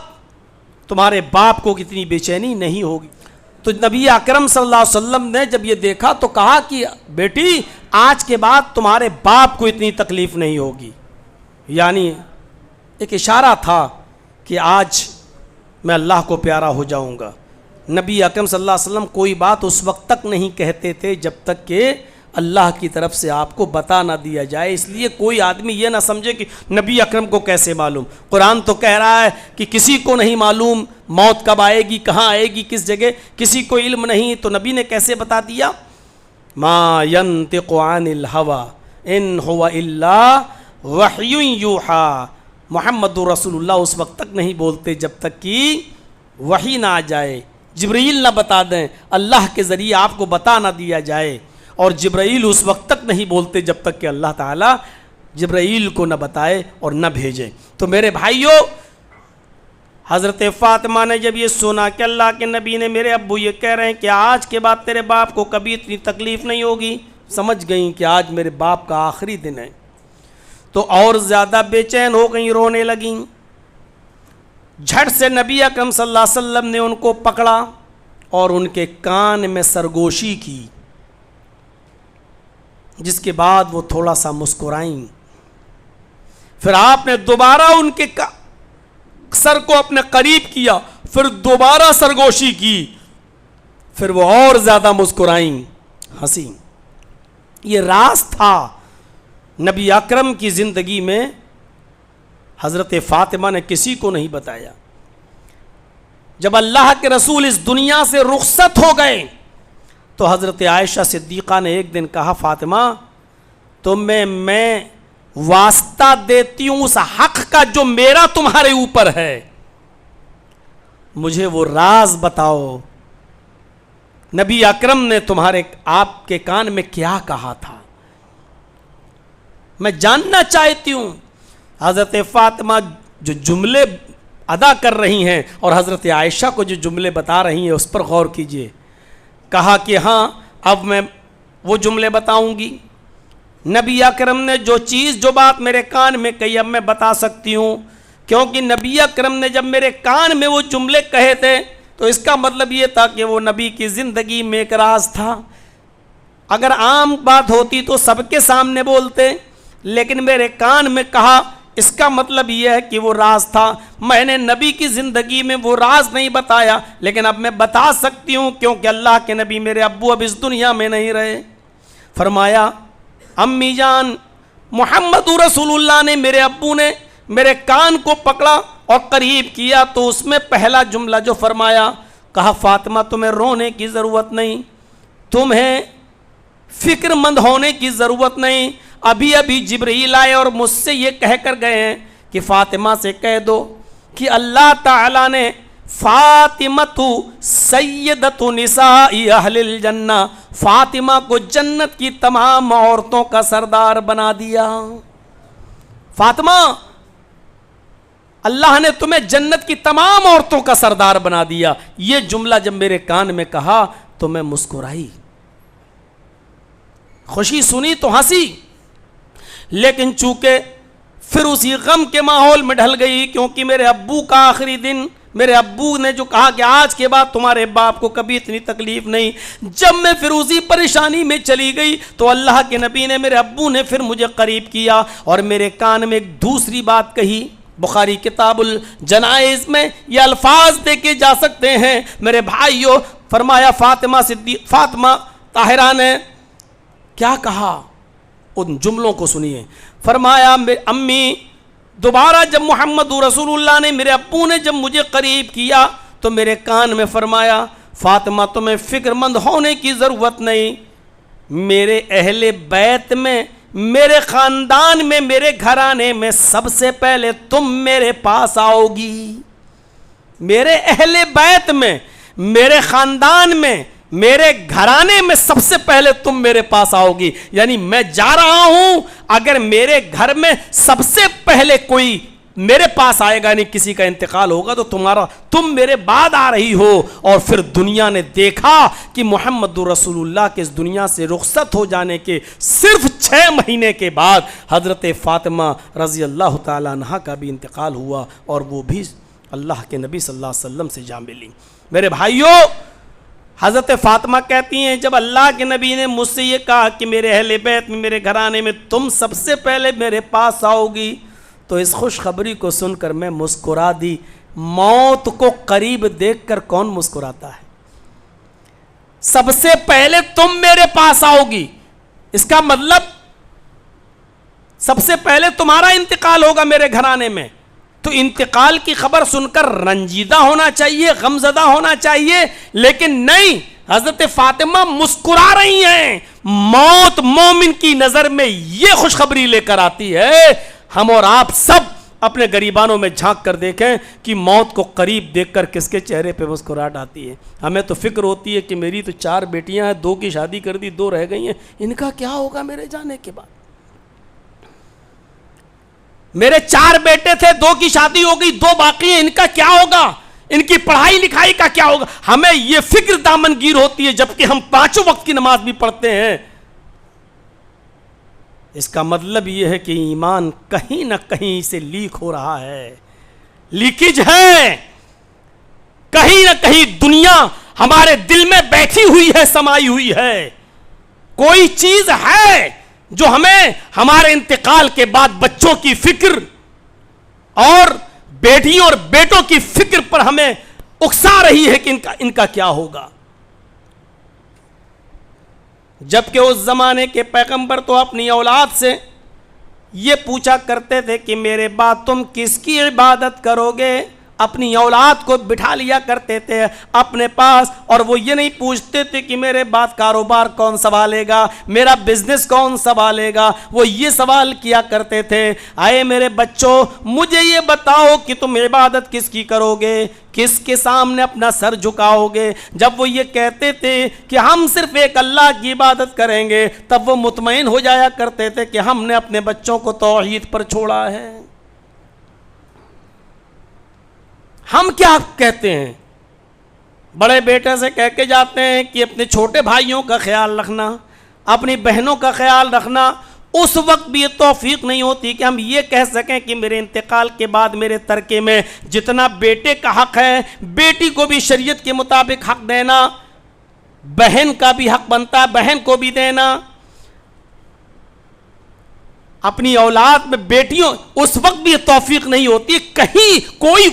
تمہارے باپ کو اتنی بے چینی نہیں ہوگی۔ تو نبی اکرم صلی اللہ علیہ وسلم نے جب یہ دیکھا تو کہا کہ بیٹی آج کے بعد تمہارے باپ کو اتنی تکلیف نہیں ہوگی، یعنی ایک اشارہ تھا کہ آج میں اللہ کو پیارا ہو جاؤں گا۔ نبی اکرم صلی اللہ علیہ وسلم کوئی بات اس وقت تک نہیں کہتے تھے جب تک کہ اللہ کی طرف سے آپ کو بتا نہ دیا جائے۔ اس لیے کوئی آدمی یہ نہ سمجھے کہ نبی اکرم کو کیسے معلوم، قرآن تو کہہ رہا ہے کہ کسی کو نہیں معلوم موت کب آئے گی، کہاں آئے گی، کس جگہ، کسی کو علم نہیں، تو نبی نے کیسے بتا دیا؟ ما ینطق عن الہوی ان هو الا وحی یوحی، محمد رسول اللہ اس وقت تک نہیں بولتے جب تک کہ وحی نہ آ جائے، جبرائیل نہ بتا دیں، اللہ کے ذریعے آپ کو بتا نہ دیا جائے۔ اور جبرائیل اس وقت تک نہیں بولتے جب تک کہ اللہ تعالیٰ جبرائیل کو نہ بتائے اور نہ بھیجے۔ تو میرے بھائیوں، حضرت فاطمہ نے جب یہ سنا کہ اللہ کے نبی نے میرے ابو یہ کہہ رہے ہیں کہ آج کے بعد تیرے باپ کو کبھی اتنی تکلیف نہیں ہوگی، سمجھ گئیں کہ آج میرے باپ کا آخری دن ہے، تو اور زیادہ بے چین ہو گئیں، رونے لگیں۔ جھٹ سے نبی اکرم صلی اللہ علیہ وسلم نے ان کو پکڑا اور ان کے کان میں سرگوشی کی، جس کے بعد وہ تھوڑا سا مسکرائیں۔ پھر آپ نے دوبارہ ان کے سر کو اپنے قریب کیا، پھر دوبارہ سرگوشی کی، پھر وہ اور زیادہ مسکرائیں، ہنسی۔ یہ راز تھا نبی اکرم کی زندگی میں، حضرت فاطمہ نے کسی کو نہیں بتایا۔ جب اللہ کے رسول اس دنیا سے رخصت ہو گئے تو حضرت عائشہ صدیقہ نے ایک دن کہا، فاطمہ تمہیں میں واسطہ دیتی ہوں اس حق کا جو میرا تمہارے اوپر ہے، مجھے وہ راز بتاؤ، نبی اکرم نے آپ کے کان میں کیا کہا تھا، میں جاننا چاہتی ہوں۔ حضرت فاطمہ جو جملے ادا کر رہی ہیں اور حضرت عائشہ کو جو جملے بتا رہی ہیں اس پر غور کیجئے۔ کہا کہ ہاں اب میں وہ جملے بتاؤں گی، نبی اکرم نے جو بات میرے کان میں کہی اب میں بتا سکتی ہوں، کیونکہ نبی اکرم نے جب میرے کان میں وہ جملے کہے تھے تو اس کا مطلب یہ تھا کہ وہ نبی کی زندگی میں ایک راز تھا۔ اگر عام بات ہوتی تو سب کے سامنے بولتے، لیکن میرے کان میں کہا، اس کا مطلب یہ ہے کہ وہ راز تھا۔ میں نے نبی کی زندگی میں وہ راز نہیں بتایا، لیکن اب میں بتا سکتی ہوں کیونکہ اللہ کے نبی میرے ابو اب اس دنیا میں نہیں رہے۔ فرمایا، امی جان محمد رسول اللہ نے، میرے ابو نے میرے کان کو پکڑا اور قریب کیا تو اس میں پہلا جملہ جو فرمایا، کہا فاطمہ تمہیں رونے کی ضرورت نہیں، تمہیں فکر مند ہونے کی ضرورت نہیں، ابھی جبرائیل آئے اور مجھ سے یہ کہہ کر گئے ہیں کہ فاطمہ سے کہہ دو کہ اللہ تعالیٰ نے فاطمہ سیدۃ نساء اہل الجنہ، فاطمہ کو جنت کی تمام عورتوں کا سردار بنا دیا۔ فاطمہ، اللہ نے تمہیں جنت کی تمام عورتوں کا سردار بنا دیا۔ یہ جملہ جب میرے کان میں کہا تو میں مسکرائی، خوشی سنی تو ہنسی، لیکن چونکہ پھر اسی غم کے ماحول میں ڈھل گئی، کیونکہ میرے ابو کا آخری دن، میرے ابو نے جو کہا کہ آج کے بعد تمہارے باپ کو کبھی اتنی تکلیف نہیں، جب میں پھر اسی پریشانی میں چلی گئی تو اللہ کے نبی نے، میرے ابو نے پھر مجھے قریب کیا اور میرے کان میں ایک دوسری بات کہی۔ بخاری کتاب الجنائز میں یہ الفاظ دیکھے جا سکتے ہیں میرے بھائیوں۔ فرمایا فاطمہ طاہرہ نے کیا کہا، ان جملوں کو سنیے۔ فرمایا امی، دوبارہ جب محمد رسول اللہ نے، میرے ابو نے جب مجھے قریب کیا تو میرے کان میں فرمایا، فاطمہ تمہیں فکر مند ہونے کی ضرورت نہیں، میرے اہل بیت میں، میرے خاندان میں، میرے گھرانے میں سب سے پہلے تم میرے پاس آؤ گی، میرے اہل بیت میں، میرے خاندان میں، میرے گھرانے میں سب سے پہلے تم میرے پاس آؤ گی۔ یعنی میں جا رہا ہوں، اگر میرے گھر میں سب سے پہلے کوئی میرے پاس آئے گا، یعنی کسی کا انتقال ہوگا، تو تم میرے بعد آ رہی ہو۔ اور پھر دنیا نے دیکھا کہ محمد رسول اللہ کے اس دنیا سے رخصت ہو جانے کے صرف 6 مہینے کے بعد حضرت فاطمہ رضی اللہ تعالیٰ عنہا کا بھی انتقال ہوا، اور وہ بھی اللہ کے نبی صلی اللہ علیہ وسلم سے جا ملی۔ میرے بھائیوں، حضرت فاطمہ کہتی ہیں جب اللہ کے نبی نے مجھ سے یہ کہا کہ میرے اہل بیت میں، میرے گھرانے میں تم سب سے پہلے میرے پاس آؤ گی، تو اس خوشخبری کو سن کر میں مسکرا دی۔ موت کو قریب دیکھ کر کون مسکراتا ہے؟ سب سے پہلے تم میرے پاس آؤ گی، اس کا مطلب سب سے پہلے تمہارا انتقال ہوگا میرے گھرانے میں، تو انتقال کی خبر سن کر رنجیدہ ہونا چاہیے، غمزدہ ہونا چاہیے، لیکن نہیں، حضرت فاطمہ مسکرا رہی ہیں۔ موت مومن کی نظر میں یہ خوشخبری لے کر آتی ہے۔ ہم اور آپ سب اپنے گریبانوں میں جھانک کر دیکھیں کہ موت کو قریب دیکھ کر کس کے چہرے پہ مسکراہٹ آتی ہے۔ ہمیں تو فکر ہوتی ہے کہ میری تو 4 بیٹیاں ہیں، 2 کی شادی کر دی، 2 رہ گئی ہیں، ان کا کیا ہوگا میرے جانے کے بعد؟ میرے 4 بیٹے تھے، 2 کی شادی ہو گئی، 2 باقی ہیں، ان کا کیا ہوگا؟ ان کی پڑھائی لکھائی کا کیا ہوگا؟ ہمیں یہ فکر دامن گیر ہوتی ہے، جبکہ ہم 5 وقت کی نماز بھی پڑھتے ہیں۔ اس کا مطلب یہ ہے کہ ایمان کہیں نہ کہیں سے لیک ہو رہا ہے، لیکیج ہے، کہیں نہ کہیں دنیا ہمارے دل میں بیٹھی ہوئی ہے، سمائی ہوئی ہے۔ کوئی چیز ہے جو ہمیں ہمارے انتقال کے بعد بچوں کی فکر اور بیٹیوں اور بیٹوں کی فکر پر ہمیں اکسا رہی ہے کہ ان کا کیا ہوگا۔ جبکہ اس زمانے کے پیغمبر تو اپنی اولاد سے یہ پوچھا کرتے تھے کہ میرے بعد تم کس کی عبادت کرو گے؟ اپنی اولاد کو بٹھا لیا کرتے تھے اپنے پاس، اور وہ یہ نہیں پوچھتے تھے کہ میرے بعد کاروبار کون سنبھالے گا، میرا بزنس کون سنبھالے گا، وہ یہ سوال کیا کرتے تھے، آئے میرے بچوں مجھے یہ بتاؤ کہ تم عبادت کس کی کرو گے، کس کے سامنے اپنا سر جھکاؤ گے؟ جب وہ یہ کہتے تھے کہ ہم صرف ایک اللہ کی عبادت کریں گے، تب وہ مطمئن ہو جایا کرتے تھے کہ ہم نے اپنے بچوں کو توحید پر چھوڑا ہے۔ ہم کیا کہتے ہیں؟ بڑے بیٹے سے کہہ کے جاتے ہیں کہ اپنے چھوٹے بھائیوں کا خیال رکھنا، اپنی بہنوں کا خیال رکھنا۔ اس وقت بھی یہ توفیق نہیں ہوتی کہ ہم یہ کہہ سکیں کہ میرے انتقال کے بعد میرے ترکے میں جتنا بیٹے کا حق ہے، بیٹی کو بھی شریعت کے مطابق حق دینا، بہن کا بھی حق بنتا ہے بہن کو بھی دینا۔ اپنی اولاد میں بیٹیوں، اس وقت بھی یہ توفیق نہیں ہوتی۔ کہیں کوئی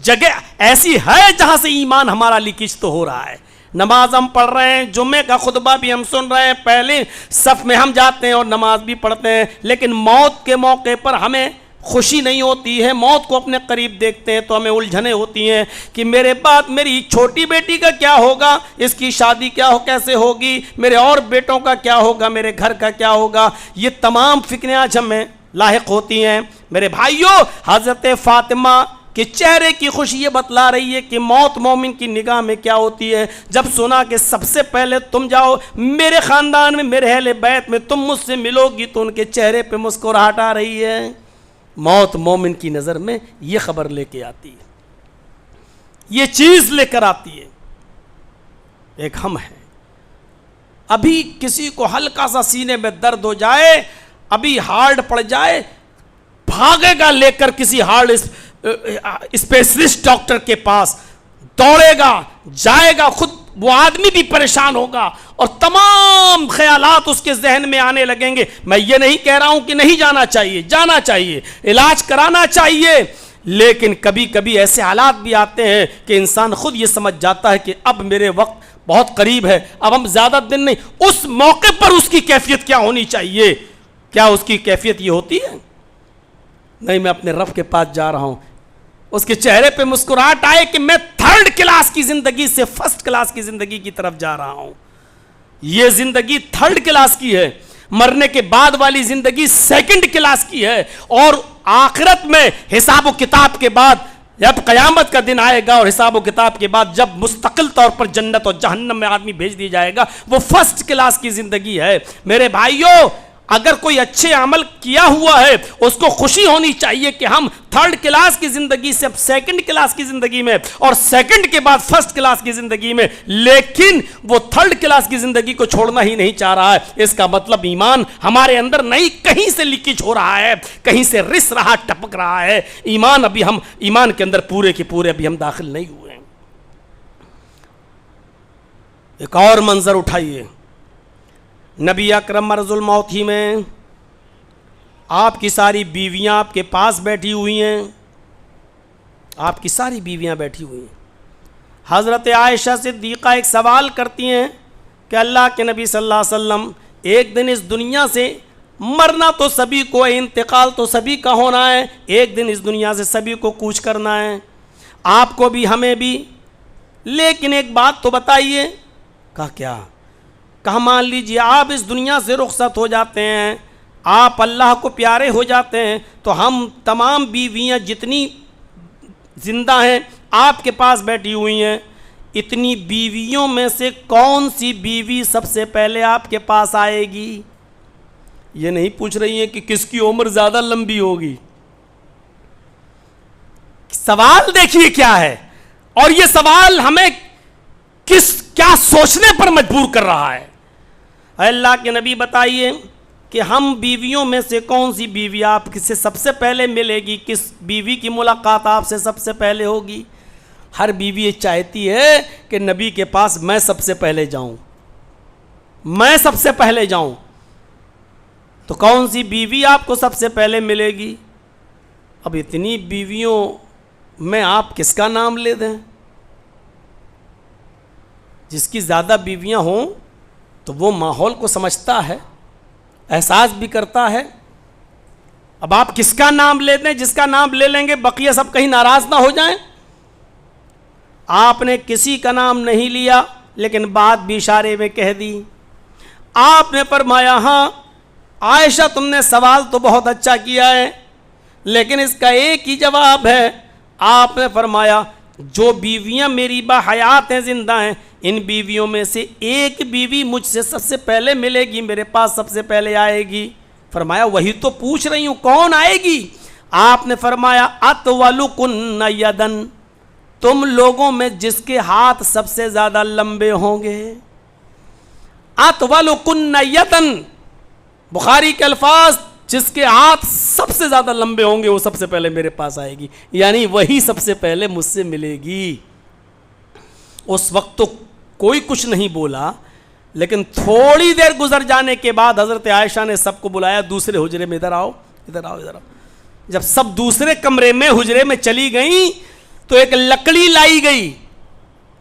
جگہ ایسی ہے جہاں سے ایمان ہمارا لیکیج تو ہو رہا ہے۔ نماز ہم پڑھ رہے ہیں، جمعے کا خطبہ بھی ہم سن رہے ہیں، پہلے صف میں ہم جاتے ہیں اور نماز بھی پڑھتے ہیں، لیکن موت کے موقع پر ہمیں خوشی نہیں ہوتی ہے۔ موت کو اپنے قریب دیکھتے ہیں تو ہمیں الجھنیں ہوتی ہیں کہ میرے بعد میری چھوٹی بیٹی کا کیا ہوگا، اس کی شادی کیسے ہوگی، میرے اور بیٹوں کا کیا ہوگا، میرے گھر کا کیا ہوگا۔ یہ تمام فکریں آج ہمیں لاحق ہوتی ہیں۔ میرے بھائیوں، حضرت فاطمہ کہ چہرے کی خوشی یہ بتلا رہی ہے کہ موت مومن کی نگاہ میں کیا ہوتی ہے۔ جب سنا کہ سب سے پہلے تم جاؤ میرے خاندان میں، میرے اہل بیت میں تم مجھ سے ملو گی، تو ان کے چہرے پہ مسکراہٹ آ رہی ہے۔ موت مومن کی نظر میں یہ خبر لے کے آتی ہے، یہ چیز لے کر آتی ہے۔ ایک ہم ہیں، ابھی کسی کو ہلکا سا سینے میں درد ہو جائے، ابھی ہارڈ پڑ جائے، بھاگے گا لے کر کسی ہارڈ اسپیشلسٹ ڈاکٹر کے پاس، دوڑے گا، جائے گا، خود وہ آدمی بھی پریشان ہوگا اور تمام خیالات اس کے ذہن میں آنے لگیں گے۔ میں یہ نہیں کہہ رہا ہوں کہ نہیں جانا چاہیے، جانا چاہیے، علاج کرانا چاہیے، لیکن کبھی کبھی ایسے حالات بھی آتے ہیں کہ انسان خود یہ سمجھ جاتا ہے کہ اب میرے وقت بہت قریب ہے، اب ہم زیادہ دن نہیں۔ اس موقع پر اس کی کیفیت کیا ہونی چاہیے؟ کیا اس کی کیفیت یہ ہوتی ہے نہیں میں اپنے رب کے پاس جا رہا ہوں، اس کے چہرے پہ مسکراہٹ آئے کہ میں 3rd کلاس کی زندگی سے 1st کلاس کی زندگی کی طرف جا رہا ہوں۔ یہ زندگی 3rd کلاس کی ہے، مرنے کے بعد والی زندگی 2nd کلاس کی ہے، اور آخرت میں حساب و کتاب کے بعد جب قیامت کا دن آئے گا اور حساب و کتاب کے بعد جب مستقل طور پر جنت اور جہنم میں آدمی بھیج دیا جائے گا، وہ 1st کلاس کی زندگی ہے۔ میرے بھائیوں، اگر کوئی اچھے عمل کیا ہوا ہے اس کو خوشی ہونی چاہیے کہ ہم 3rd کلاس کی زندگی سے اب 2nd کلاس کی زندگی میں، اور 2nd کے بعد 1st کلاس کی زندگی میں، لیکن وہ 3rd کلاس کی زندگی کو چھوڑنا ہی نہیں چاہ رہا ہے۔ اس کا مطلب ایمان ہمارے اندر نہیں، کہیں سے لیکیج ہو رہا ہے، کہیں سے رس رہا، ٹپک رہا ہے۔ ایمان کے اندر پورے کے پورے ابھی ہم داخل نہیں ہوئے ہیں۔ ایک اور منظر اٹھائیے، نبی اکرم مرض الموت ہی میں آپ کی ساری بیویاں آپ کے پاس بیٹھی ہوئی ہیں، آپ کی ساری بیویاں بیٹھی ہوئی ہیں۔ حضرت عائشہ صدیقہ ایک سوال کرتی ہیں کہ اللہ کے نبی صلی اللہ علیہ وسلم، ایک دن اس دنیا سے مرنا تو سبھی کو، انتقال تو سبھی کا ہونا ہے، ایک دن اس دنیا سے سبھی کو کوچ کرنا ہے، آپ کو بھی ہمیں بھی، لیکن ایک بات تو بتائیے۔ کہا کیا؟ کہا مان لیجیے آپ اس دنیا سے رخصت ہو جاتے ہیں، آپ اللہ کو پیارے ہو جاتے ہیں، تو ہم تمام بیویاں جتنی زندہ ہیں آپ کے پاس بیٹھی ہوئی ہیں، اتنی بیویوں میں سے کون سی بیوی سب سے پہلے آپ کے پاس آئے گی؟ یہ نہیں پوچھ رہی ہیں کہ کس کی عمر زیادہ لمبی ہوگی۔ سوال دیکھیے کیا ہے، اور یہ سوال ہمیں کیا سوچنے پر مجبور کر رہا ہے۔ اے اللہ کے نبی بتائیے کہ ہم بیویوں میں سے کون سی بیوی آپ سے سب سے پہلے ملے گی، کس بیوی کی ملاقات آپ سے سب سے پہلے ہوگی؟ ہر بیوی یہ چاہتی ہے کہ نبی کے پاس میں سب سے پہلے جاؤں، میں سب سے پہلے جاؤں۔ تو کون سی بیوی آپ کو سب سے پہلے ملے گی؟ اب اتنی بیویوں میں آپ کس کا نام لے دیں؟ جس کی زیادہ بیویاں ہوں تو وہ ماحول کو سمجھتا ہے، احساس بھی کرتا ہے۔ اب آپ کس کا نام لے دیں؟ جس کا نام لے لیں گے بقیہ سب کہیں ناراض نہ ہو جائیں۔ آپ نے کسی کا نام نہیں لیا، لیکن بات بھی اشارے میں کہہ دی۔ آپ نے فرمایا ہاں عائشہ تم نے سوال تو بہت اچھا کیا ہے، لیکن اس کا ایک ہی جواب ہے۔ آپ نے فرمایا جو بیویاں میری باحیات ہیں، زندہ ہیں، ان بیویوں میں سے ایک بیوی مجھ سے سب سے پہلے ملے گی، میرے پاس سب سے پہلے آئے گی۔ فرمایا وہی تو پوچھ رہی ہوں، کون آئے گی؟ آپ نے فرمایا اطولکن یدن، تم لوگوں میں جس کے ہاتھ سب سے زیادہ لمبے ہوں گے۔ اطولکن یدن، بخاری کے الفاظ، جس کے ہاتھ سب سے زیادہ لمبے ہوں گے وہ سب سے پہلے میرے پاس آئے گی، یعنی وہی سب سے پہلے مجھ سے ملے گی۔ اس وقت تو کوئی کچھ نہیں بولا، لیکن تھوڑی دیر گزر جانے کے بعد حضرت عائشہ نے سب کو بلایا دوسرے حجرے میں، ادھر آؤ ادھر آؤ ادھر آؤ۔ جب سب دوسرے کمرے میں حجرے میں چلی گئیں تو ایک لکڑی لائی گئی،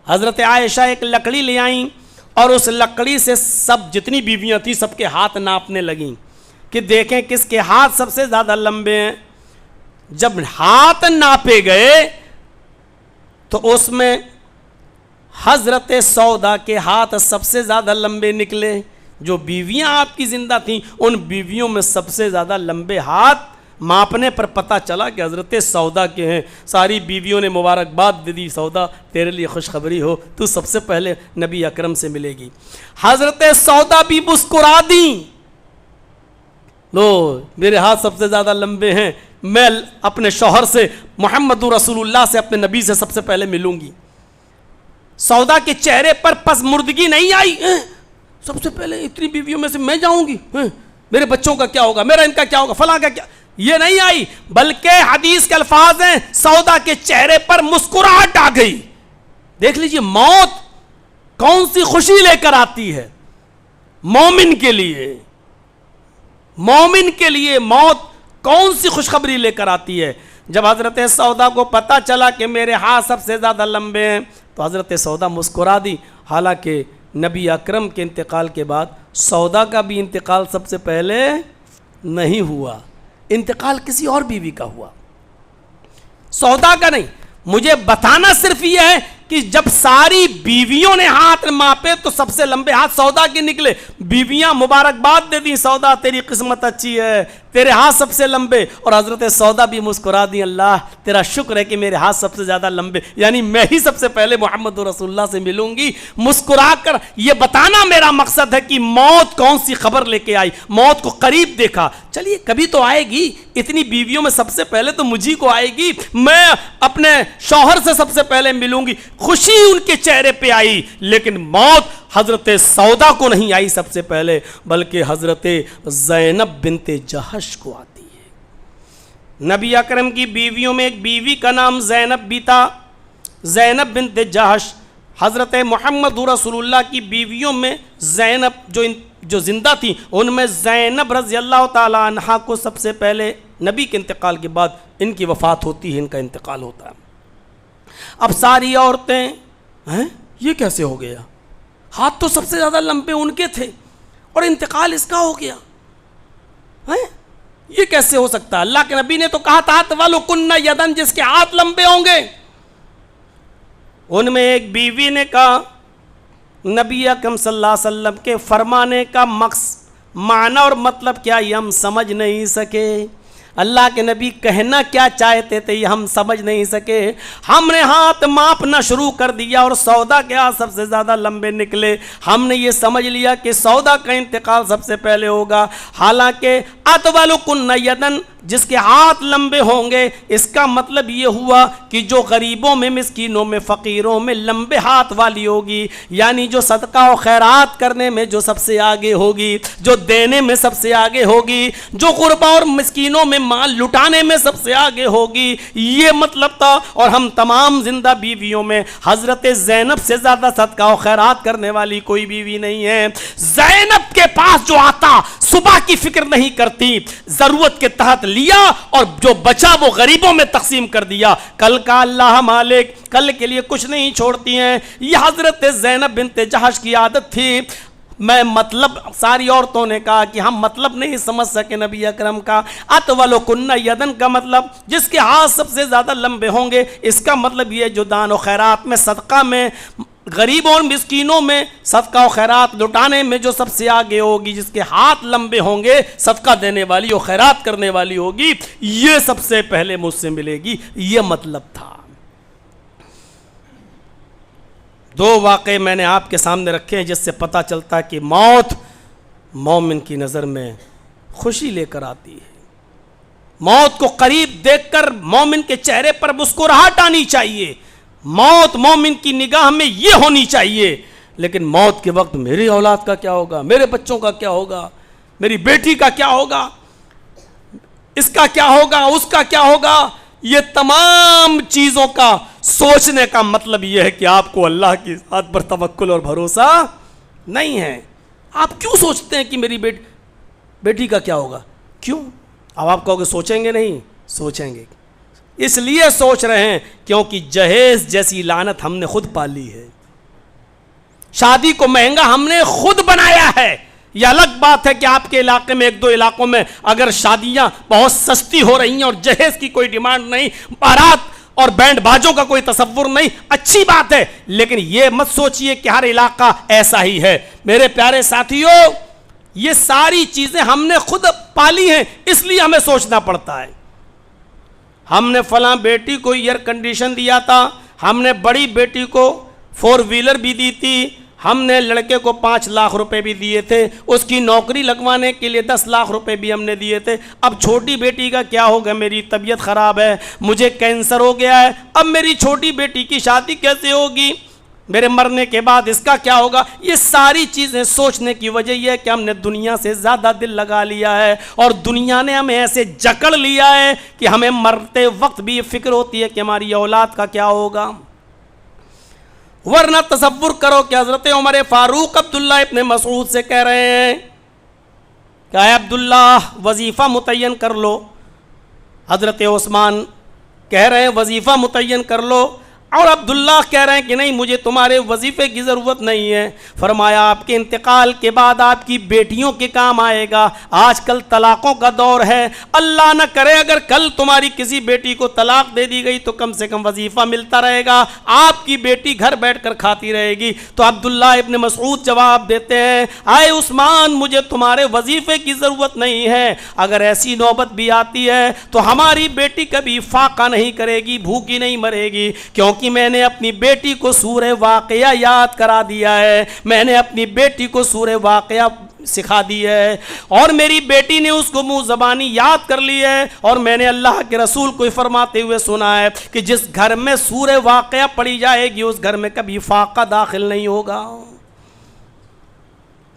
حضرت عائشہ ایک لکڑی لے آئیں اور اس لکڑی سے سب جتنی بیویاں تھیں سب کے ہاتھ ناپنے لگیں کہ دیکھیں کس کے ہاتھ سب سے زیادہ لمبے ہیں۔ جب ہاتھ ناپے گئے تو اس میں حضرت سودا کے ہاتھ سب سے زیادہ لمبے نکلے۔ جو بیویاں آپ کی زندہ تھیں ان بیویوں میں سب سے زیادہ لمبے ہاتھ ماپنے پر پتہ چلا کہ حضرت سودا کے ہیں۔ ساری بیویوں نے مبارکباد دے دی، سودا تیرے لیے خوشخبری ہو، تو سب سے پہلے نبی اکرم سے ملے گی۔ حضرت سودا بھی مسکرا دیں، لو میرے ہاتھ سب سے زیادہ لمبے ہیں، میں اپنے شوہر سے محمد رسول اللہ سے، اپنے نبی سے سب سے پہلے ملوں گی۔ سودا کے چہرے پر پسمردگی نہیں آئی، سب سے پہلے اتنی بیویوں میں سے میں جاؤں گی، میرے بچوں کا کیا ہوگا، میرا ان کا کیا ہوگا، فلاں کا کیا، یہ نہیں آئی، بلکہ حدیث کے الفاظ ہیں سودا کے چہرے پر مسکراہٹ آ گئی۔ دیکھ لیجئے موت کون سی خوشی لے کر آتی ہے مومن کے لیے، مومن کے لیے موت کون سی خوشخبری لے کر آتی ہے۔ جب حضرت سودا کو پتا چلا کہ میرے ہاتھ سب سے زیادہ لمبے ہیں تو حضرت سودا مسکرا دی۔ حالانکہ نبی اکرم کے انتقال کے بعد سودا کا بھی انتقال سب سے پہلے نہیں ہوا، انتقال کسی اور بیوی کا ہوا، سودا کا نہیں۔ مجھے بتانا صرف یہ ہے کہ جب ساری بیویوں نے ہاتھ ماپے تو سب سے لمبے ہاتھ سودا کے نکلے۔ بیویاں مبارکباد دے دی، سودا تیری قسمت اچھی ہے، تیرے ہاتھ سب سے لمبے، اور حضرت سودا بھی مسکرا دی، اللہ تیرا شکر ہے کہ میرے ہاتھ سب سے زیادہ لمبے، یعنی میں ہی سب سے پہلے محمد رسول اللہ سے ملوں گی۔ مسکرا کر یہ بتانا میرا مقصد ہے کہ موت کون سی خبر لے کے آئی، موت کو قریب دیکھا، چلیے کبھی تو آئے گی، اتنی بیویوں میں سب سے پہلے تو مجھے کو آئے گی، میں اپنے شوہر سے سب سے پہلے ملوں گی، خوشی ان کے چہرے پہ آئی۔ لیکن موت حضرت سودا کو نہیں آئی سب سے پہلے، بلکہ حضرت زینب بنت جہش کو آتی ہے۔ نبی اکرم کی بیویوں میں ایک بیوی کا نام زینب بھی تھا، زینب بنت جہش۔ حضرت محمد رسول اللہ کی بیویوں میں زینب جو زندہ تھی ان میں زینب رضی اللہ تعالی عنہا کو سب سے پہلے نبی کے انتقال کے بعد ان کی وفات ہوتی ہے، ان کا انتقال ہوتا ہے۔ اب ساری عورتیں یہ کیسے ہو گیا؟ ہاتھ تو سب سے زیادہ لمبے ان کے تھے اور انتقال اس کا ہو گیا، یہ کیسے ہو سکتا ہے؟ اللہ کے نبی نے تو کہا تھا وَلُكُنَّ يَدًا، جس کے ہاتھ لمبے ہوں گے۔ ان میں ایک بیوی نے کہا نبی اکرم صلی اللہ علیہ وسلم کے فرمانے کا معنی اور مطلب کیا یہ ہم سمجھ نہیں سکے، اللہ کے نبی کہنا کیا چاہتے تھے یہ ہم سمجھ نہیں سکے، ہم نے ہاتھ ماپنا شروع کر دیا اور سودا کے ہاتھ سب سے زیادہ لمبے نکلے، ہم نے یہ سمجھ لیا کہ سودا کا انتقال سب سے پہلے ہوگا، حالانکہ اطولکن یدن، جس کے ہاتھ لمبے ہوں گے، اس کا مطلب یہ ہوا کہ جو غریبوں میں، مسکینوں میں، فقیروں میں لمبے ہاتھ والی ہوگی، یعنی جو صدقہ و خیرات کرنے میں جو سب سے آگے ہوگی، جو دینے میں سب سے آگے ہوگی، جو غربا اور مسکینوں میں مال لٹانے میں سب سے آگے ہوگی، یہ مطلب تھا۔ اور ہم تمام زندہ بیویوں میں حضرت زینب سے زیادہ صدقہ و خیرات کرنے والی کوئی بیوی نہیں ہے۔ زینب کے پاس جو آتا صبح کی فکر نہیں کرتی، ضرورت کے تحت لیا اور جو بچا وہ غریبوں میں تقسیم کر دیا، کل کا اللہ مالک، کل کے لیے کچھ نہیں چھوڑتی ہیں۔ یہ حضرت زینب بنت جحش کی عادت تھی۔ میں مطلب، ساری عورتوں نے کہا کہ ہم مطلب نہیں سمجھ سکے نبی اکرم کا۔ اطولکن یدن کا مطلب جس کے ہاتھ سب سے زیادہ لمبے ہوں گے، اس کا مطلب یہ جو دان و خیرات میں، صدقہ میں، غریبوں اور مسکینوں میں صدقہ و خیرات لٹانے میں جو سب سے آگے ہوگی، جس کے ہاتھ لمبے ہوں گے، صدقہ دینے والی اور خیرات کرنے والی ہوگی، یہ سب سے پہلے مجھ سے ملے گی، یہ مطلب تھا۔ دو واقعے میں نے آپ کے سامنے رکھے ہیں جس سے پتہ چلتا ہے کہ موت مومن کی نظر میں خوشی لے کر آتی ہے۔ موت کو قریب دیکھ کر مومن کے چہرے پر مسکراہٹ آنی چاہیے۔ موت مومن کی نگاہ میں یہ ہونی چاہیے، لیکن موت کے وقت میری اولاد کا کیا ہوگا، میرے بچوں کا کیا ہوگا، میری بیٹی کا کیا ہوگا، اس کا کیا ہوگا، اس کا کیا ہوگا، یہ تمام چیزوں کا سوچنے کا مطلب یہ ہے کہ آپ کو اللہ کی ذات پر توکل اور بھروسہ نہیں ہے۔ آپ کیوں سوچتے ہیں کہ میری بیٹی کا کیا ہوگا؟ کیوں؟ اب آپ کہو گے سوچیں گے نہیں، سوچیں گے، اس لیے سوچ رہے ہیں کیونکہ جہیز جیسی لعنت ہم نے خود پالی ہے، شادی کو مہنگا ہم نے خود بنایا ہے۔ یہ الگ بات ہے کہ آپ کے علاقے میں، ایک دو علاقوں میں اگر شادیاں بہت سستی ہو رہی ہیں اور جہیز کی کوئی ڈیمانڈ نہیں، بارات اور بینڈ باجوں کا کوئی تصور نہیں، اچھی بات ہے، لیکن یہ مت سوچئے کہ ہر علاقہ ایسا ہی ہے۔ میرے پیارے ساتھیوں، یہ ساری چیزیں ہم نے خود پالی ہیں، اس لیے ہمیں سوچنا پڑتا ہے۔ ہم نے فلاں بیٹی کو ایئر کنڈیشن دیا تھا، ہم نے بڑی بیٹی کو 4 ویلر بھی دی تھی، ہم نے لڑکے کو 5 لاکھ روپے بھی دیے تھے، اس کی نوکری لگوانے کے لیے 10 لاکھ روپے بھی ہم نے دیے تھے۔ اب چھوٹی بیٹی کا کیا ہوگا؟ میری طبیعت خراب ہے، مجھے کینسر ہو گیا ہے، اب میری چھوٹی بیٹی کی شادی کیسے ہوگی؟ میرے مرنے کے بعد اس کا کیا ہوگا؟ یہ ساری چیزیں سوچنے کی وجہ یہ ہے کہ ہم نے دنیا سے زیادہ دل لگا لیا ہے، اور دنیا نے ہمیں ایسے جکڑ لیا ہے کہ ہمیں مرتے وقت بھی یہ فکر ہوتی ہے کہ ہماری اولاد کا کیا ہوگا۔ ورنہ تصور کرو کہ حضرت عمر فاروق عبداللہ ابن مسعود سے کہہ رہے ہیں کہ اے عبداللہ وظیفہ متعین کر لو، حضرت عثمان کہہ رہے ہیں وظیفہ متعین کر لو، اور عبداللہ کہہ رہے ہیں کہ نہیں مجھے تمہارے وظیفے کی ضرورت نہیں ہے۔ فرمایا آپ کے انتقال کے بعد آپ کی بیٹیوں کے کام آئے گا، آج کل طلاقوں کا دور ہے، اللہ نہ کرے اگر کل تمہاری کسی بیٹی کو طلاق دے دی گئی تو کم سے کم وظیفہ ملتا رہے گا، آپ کی بیٹی گھر بیٹھ کر کھاتی رہے گی۔ تو عبداللہ ابن مسعود جواب دیتے ہیں اے عثمان مجھے تمہارے وظیفے کی ضرورت نہیں ہے، اگر ایسی نوبت بھی آتی ہے تو ہماری بیٹی کبھی فاقہ نہیں کرے گی، بھوکی نہیں مرے گی، کیونکہ میں نے اپنی بیٹی کو سورہ واقعہ یاد کرا دیا ہے، میں نے اپنی بیٹی کو سورہ واقعہ سکھا دی ہے، اور میری بیٹی نے اس کو منہ زبانی یاد کر لی ہے، اور میں نے اللہ کے رسول کو فرماتے ہوئے سنا ہے کہ جس گھر میں سورہ واقعہ پڑھی جائے گی اس گھر میں کبھی فاقہ داخل نہیں ہوگا۔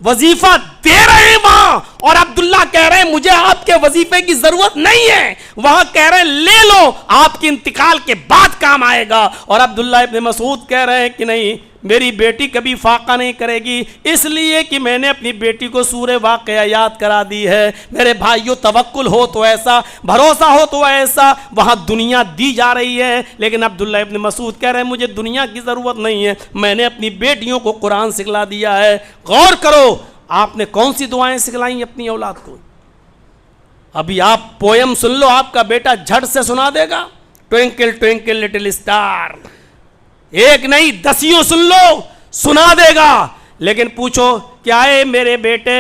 وظیفہ دے رہے ہیں وہاں، اور عبداللہ کہہ رہے ہیں مجھے آپ کے وظیفے کی ضرورت نہیں ہے، وہاں کہہ رہے ہیں لے لو آپ کے انتقال کے بعد کام آئے گا، اور عبداللہ ابن مسعود کہہ رہے ہیں کہ نہیں میری بیٹی کبھی فاقہ نہیں کرے گی، اس لیے کہ میں نے اپنی بیٹی کو سورہ واقعہ یاد کرا دی ہے۔ میرے بھائیو، توکل ہو تو ایسا، بھروسہ ہو تو ایسا۔ وہاں دنیا دی جا رہی ہے، لیکن عبداللہ ابن مسعود کہہ رہے ہیں مجھے دنیا کی ضرورت نہیں ہے، میں نے اپنی بیٹیوں کو قرآن سکھلا دیا ہے۔ غور کرو آپ نے کون سی دعائیں سکھلائیں اپنی اولاد کو۔ ابھی آپ پویم سن لو، آپ کا بیٹا جھٹ سے سنا دے گا، ٹوینکل ٹوینکل لٹل اسٹار، ایک نہیں دسیوں سن لو سنا دے گا۔ لیکن پوچھو کیا ہے میرے بیٹے،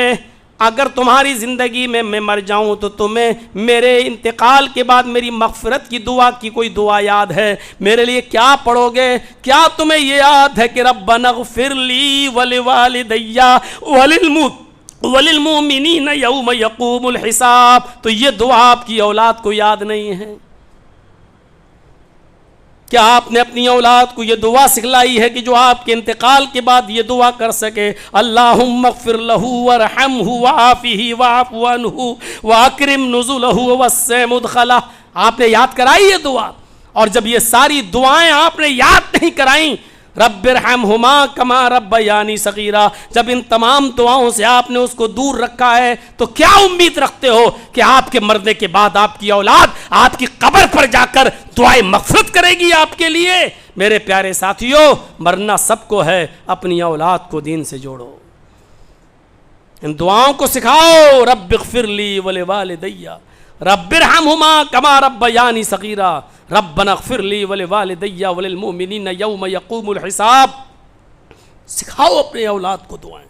اگر تمہاری زندگی میں مر جاؤں تو تمہیں میرے انتقال کے بعد میری مغفرت کی دعا کی کوئی دعا یاد ہے؟ میرے لیے کیا پڑھو گے؟ کیا تمہیں یہ یاد ہے کہ ربنا اغفر لی ولوالدی وللمؤمنین یوم یقوم الحساب؟ تو یہ دعا آپ کی اولاد کو یاد نہیں ہے؟ کیا آپ نے اپنی اولاد کو یہ دعا سکھلائی ہے کہ جو آپ کے انتقال کے بعد یہ دعا کر سکے، اللہم اغفر لہ ورحمہ وعافہ واعف عنہ واکرم نزلہ ووسع مدخلہ؟ آپ نے یاد کرائی یہ دعا؟ اور جب یہ ساری دعائیں آپ نے یاد نہیں کرائیں، رب ارحمہما کما ربیانی صغیرا، جب ان تمام دعاؤں سے آپ نے اس کو دور رکھا ہے تو کیا امید رکھتے ہو کہ آپ کے مرنے کے بعد آپ کی اولاد آپ کی قبر پر جا کر دعائیں مغفرت کرے گی آپ کے لیے؟ میرے پیارے ساتھیوں، مرنا سب کو ہے، اپنی اولاد کو دین سے جوڑو، ان دعاؤں کو سکھاؤ۔ رب اغفر لی ولوالدی رب ارحمہما کما ربیانی صغیرا، ربنا اغفر لی ولوالدی وللمؤمنین یوم یقوم الحساب۔ سکھاؤ اپنے اولاد کو دعائیں۔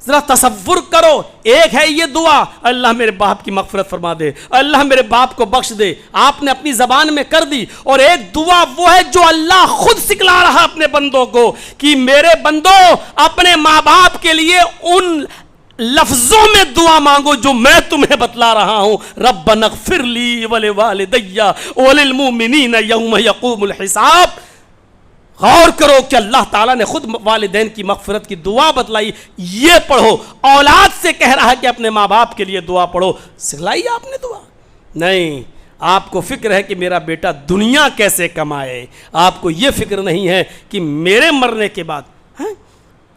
ذرا تصور کرو، ایک ہے یہ دعا اللہ میرے باپ کی مغفرت فرما دے، اللہ میرے باپ کو بخش دے، آپ نے اپنی زبان میں کر دی، اور ایک دعا وہ ہے جو اللہ خود سکھلا رہا اپنے بندوں کو کہ میرے بندو اپنے ماں باپ کے لیے ان لفظوں میں دعا مانگو جو میں تمہیں بتلا رہا ہوں، ربنا اغفر لی ولوالدی وللمؤمنین یوم یقوم الحساب۔ غور کرو کہ اللہ تعالیٰ نے خود والدین کی مغفرت کی دعا بتلائی، یہ پڑھو۔ اولاد سے کہہ رہا ہے کہ اپنے ماں باپ کے لیے دعا پڑھو، سکھلائی آپ نے دعا؟ نہیں، آپ کو فکر ہے کہ میرا بیٹا دنیا کیسے کمائے، آپ کو یہ فکر نہیں ہے کہ میرے مرنے کے بعد۔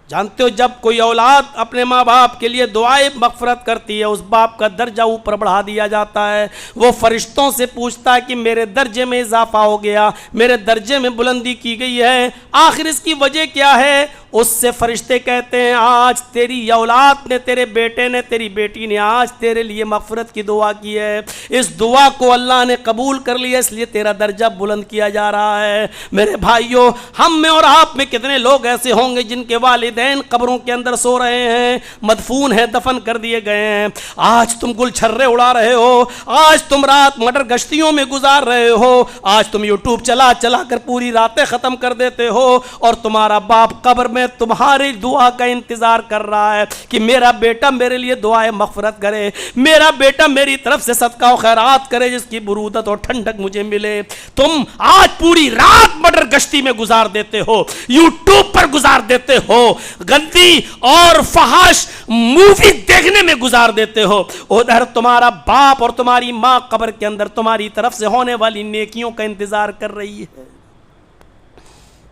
جانتے ہو جب کوئی اولاد اپنے ماں باپ کے لیے دعائیں مغفرت کرتی ہے، اس باپ کا درجہ اوپر بڑھا دیا جاتا ہے، وہ فرشتوں سے پوچھتا ہے کہ میرے درجے میں اضافہ ہو گیا، میرے درجے میں بلندی کی گئی ہے، آخر اس کی وجہ کیا ہے؟ اس سے فرشتے کہتے ہیں آج تیری اولاد نے، تیرے بیٹے نے، تیری بیٹی نے آج تیرے لیے مغفرت کی دعا کی ہے، اس دعا کو اللہ نے قبول کر لیا، اس لیے تیرا درجہ بلند کیا جا رہا ہے۔ میرے بھائیوں، ہم میں اور آپ میں کتنے لوگ ایسے ہوں گے جن کے والدین قبروں کے اندر سو رہے ہیں، مدفون ہیں، دفن کر دیے گئے ہیں، آج تم گل چھرے اڑا رہے ہو، آج تم رات مٹر گشتیوں میں گزار رہے ہو، آج تم یوٹیوب چلا چلا کر پوری راتیں ختم کر دیتے ہو، اور تمہارا باپ قبر میں تمہاری دعا کا انتظار کر رہا ہے کہ میرا بیٹا میرے لیے دعائیں مغفرت کرے، میرا بیٹا میری طرف سے صدقہ و خیرات کرے جس کی برودت اور ٹھنڈک مجھے ملے۔ تم آج پوری رات مٹر گشتی میں گزار دیتے ہو، یوٹیوب پر گزار دیتے ہو، گندی اور فحش مووی دیکھنے میں گزار دیتے ہو، ادھر تمہارا باپ اور تمہاری ماں قبر کے اندر تمہاری طرف سے ہونے والی نیکیوں کا انتظار کر رہی ہے۔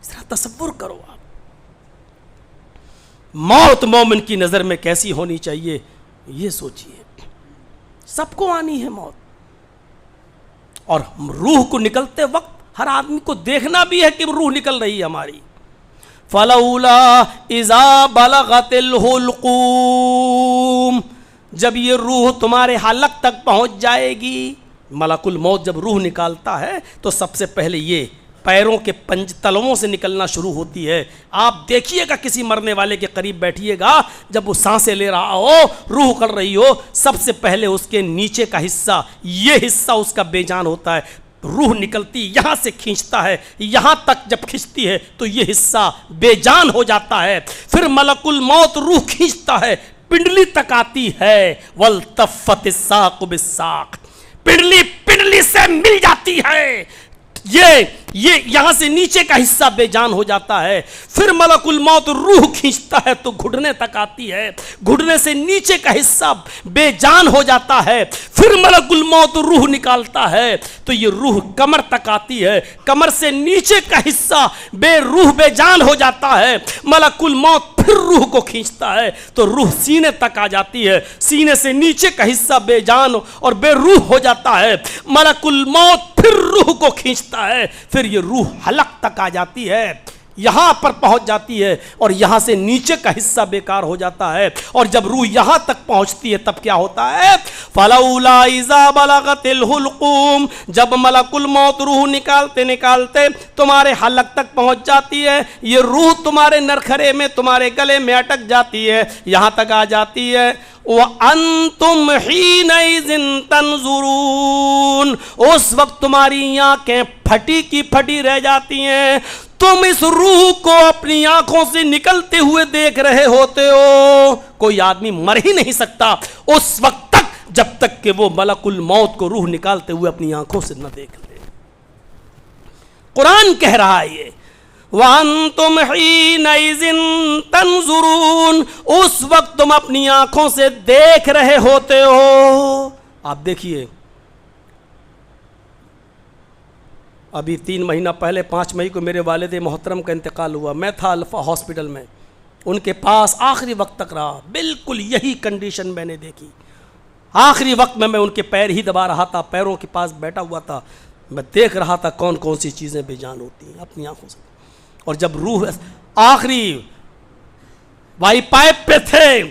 ذرا تصور کرو آپ، موت مومن کی نظر میں کیسی ہونی چاہیے، یہ سوچئے۔ سب کو آنی ہے موت، اور روح کو نکلتے وقت ہر آدمی کو دیکھنا بھی ہے کہ روح نکل رہی ہے ہماری۔ فَلَوْلَا إِذَا بَلَغَتِ الْحُلْقُومَ، جب یہ روح تمہارے حلق تک پہنچ جائے گی، ملک الموت جب روح نکالتا ہے تو سب سے پہلے یہ پیروں کے پنج تلووں سے نکلنا شروع ہوتی ہے۔ آپ دیکھیے گا کسی مرنے والے کے قریب بیٹھیے گا، جب وہ سانسیں لے رہا ہو، روح کر رہی ہو، سب سے پہلے اس کے نیچے کا حصہ، یہ حصہ اس کا بے جان ہوتا ہے۔ روح نکلتی یہاں سے کھینچتا ہے، یہاں تک جب کھینچتی ہے تو یہ حصہ بے جان ہو جاتا ہے۔ پھر ملک الموت روح کھینچتا ہے، پنڈلی تک آتی ہے، وَالْتَفَّتِ السَّاقُ بِالسَّاقِ، پنڈلی سے مل جاتی ہے، یہ یہاں سے نیچے کا حصہ بے جان ہو جاتا ہے. پھر ملک الموت روح کھینچتا ہے تو گھٹنے تک آتی ہے, گھٹنے سے نیچے کا حصہ بے جان ہو جاتا ہے. پھر ملک الموت روح نکالتا ہے تو یہ روح کمر تک آتی ہے, کمر سے نیچے کا حصہ روح بے جان ہو جاتا ہے. ملک الموت پھر روح کو کھینچتا ہے تو روح سینے تک آ جاتی ہے, سینے سے نیچے کا حصہ بے جان اور بے روح ہو جاتا ہے. ملک الموت پھر روح کو کھینچتا ہے, پھر یہ روح حلق تک آ جاتی ہے, یہاں پر پہنچ جاتی ہے اور یہاں سے نیچے کا حصہ بیکار ہو جاتا ہے. اور جب روح یہاں تک پہنچتی ہے تب کیا ہوتا ہے؟ فَلَوْلَا إِذَا بَلَغَتِ الْحُلْقُومَ, جب ملک الموت روح نکالتے نکالتے تمہارے حلق تک پہنچ جاتی ہے, یہ روح تمہارے نرخرے میں تمہارے گلے میں اٹک جاتی ہے, یہاں تک آ جاتی ہے. وَأَنْتُمْ حِينَئِذٍ تَنْظُرُونَ, اس وقت تمہاری آنکھیں پھٹی کی پھٹی رہ جاتی ہیں, تم اس روح کو اپنی آنکھوں سے نکلتے ہوئے دیکھ رہے ہوتے ہو. کوئی آدمی مر ہی نہیں سکتا اس وقت تک جب تک کہ وہ ملک الموت کو روح نکالتے ہوئے اپنی آنکھوں سے نہ دیکھ لے. قرآن کہہ رہا ہے یہ وَأَنْتُمْ حِينَئِذٍ تَنْظُرُونَ, اس وقت تم اپنی آنکھوں سے دیکھ رہے ہوتے ہو. آپ دیکھیے ابھی 3 مہینہ پہلے 5 مئی کو میرے والد محترم کا انتقال ہوا. میں تھا الفا ہاسپٹل میں, ان کے پاس آخری وقت تک رہا. بالکل یہی کنڈیشن میں نے دیکھی. آخری وقت میں ان کے پیر ہی دبا رہا تھا, پیروں کے پاس بیٹھا ہوا تھا, میں دیکھ رہا تھا کون کون سی چیزیں بے جان ہوتی ہیں اپنی آنکھوں سے. اور جب روح آخری وائی پائپ پہ تھے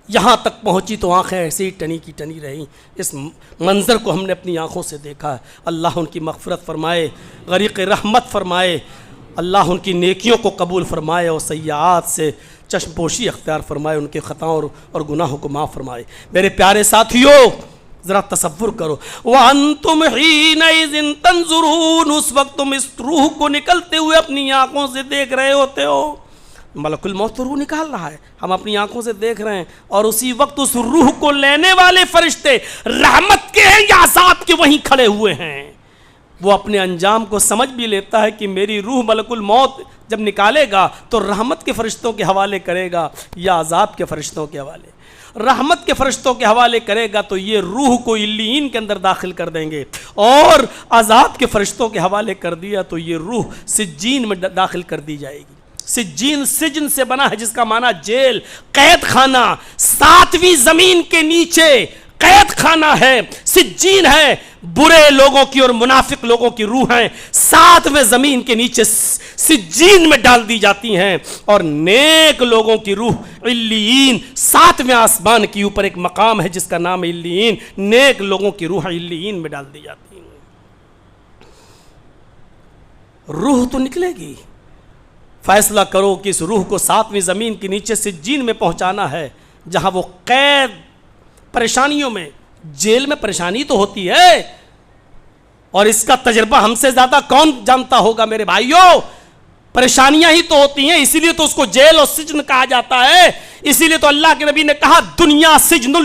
یہاں تک پہنچی تو آنکھیں ایسے ہی ٹنی کی ٹنی رہیں. اس منظر کو ہم نے اپنی آنکھوں سے دیکھا ہے. اللہ ان کی مغفرت فرمائے, غریق رحمت فرمائے, اللہ ان کی نیکیوں کو قبول فرمائے اور سیئات سے چشم پوشی اختیار فرمائے, ان کے خطاؤں اور گناہوں کو معاف فرمائے. میرے پیارے ساتھیوں ذرا تصور کرو, وَأَنْتُمْ حِينَئِذٍ تَنْظُرُونَ, اس وقت تم اس روح کو نکلتے ہوئے اپنی آنکھوں سے دیکھ رہے ہوتے ہو. ملک الموت تو روح نکال رہا ہے, ہم اپنی آنکھوں سے دیکھ رہے ہیں, اور اسی وقت اس روح کو لینے والے فرشتے رحمت کے ہیں یا عذاب کے وہیں کھڑے ہوئے ہیں. وہ اپنے انجام کو سمجھ بھی لیتا ہے کہ میری روح ملک الموت جب نکالے گا تو رحمت کے فرشتوں کے حوالے کرے گا یا عذاب کے فرشتوں کے حوالے. رحمت کے فرشتوں کے حوالے کرے گا تو یہ روح کو علیین کے اندر داخل کر دیں گے, اور عذاب کے فرشتوں کے حوالے کر دیا تو یہ روح سجین میں داخل کر دی جائے گی. سجین سجن سے بنا ہے جس کا معنی جیل, قید خانہ, 7ویں زمین کے نیچے قید خانہ ہے. سجین ہے, برے لوگوں کی اور منافق لوگوں کی روح ہیں 7ویں زمین کے نیچے سجین میں ڈال دی جاتی ہیں, اور نیک لوگوں کی روح علیین 7ویں آسمان کے اوپر ایک مقام ہے جس کا نام ہے علیین. نیک لوگوں کی روح علیین میں ڈال دی جاتی ہیں. روح تو نکلے گی, فیصلہ کرو کہ اس روح کو 7ویں زمین کے نیچے سجین میں پہنچانا ہے جہاں وہ قید پریشانیوں میں, جیل میں پریشانی تو ہوتی ہے, اور اس کا تجربہ ہم سے زیادہ کون جانتا ہوگا میرے بھائیوں. پریشانیاں ہی تو ہوتی ہیں, اسی لیے تو اس کو جیل اور سجن کہا جاتا ہے. اسی لیے تو اللہ کے نبی نے کہا دنیا سجن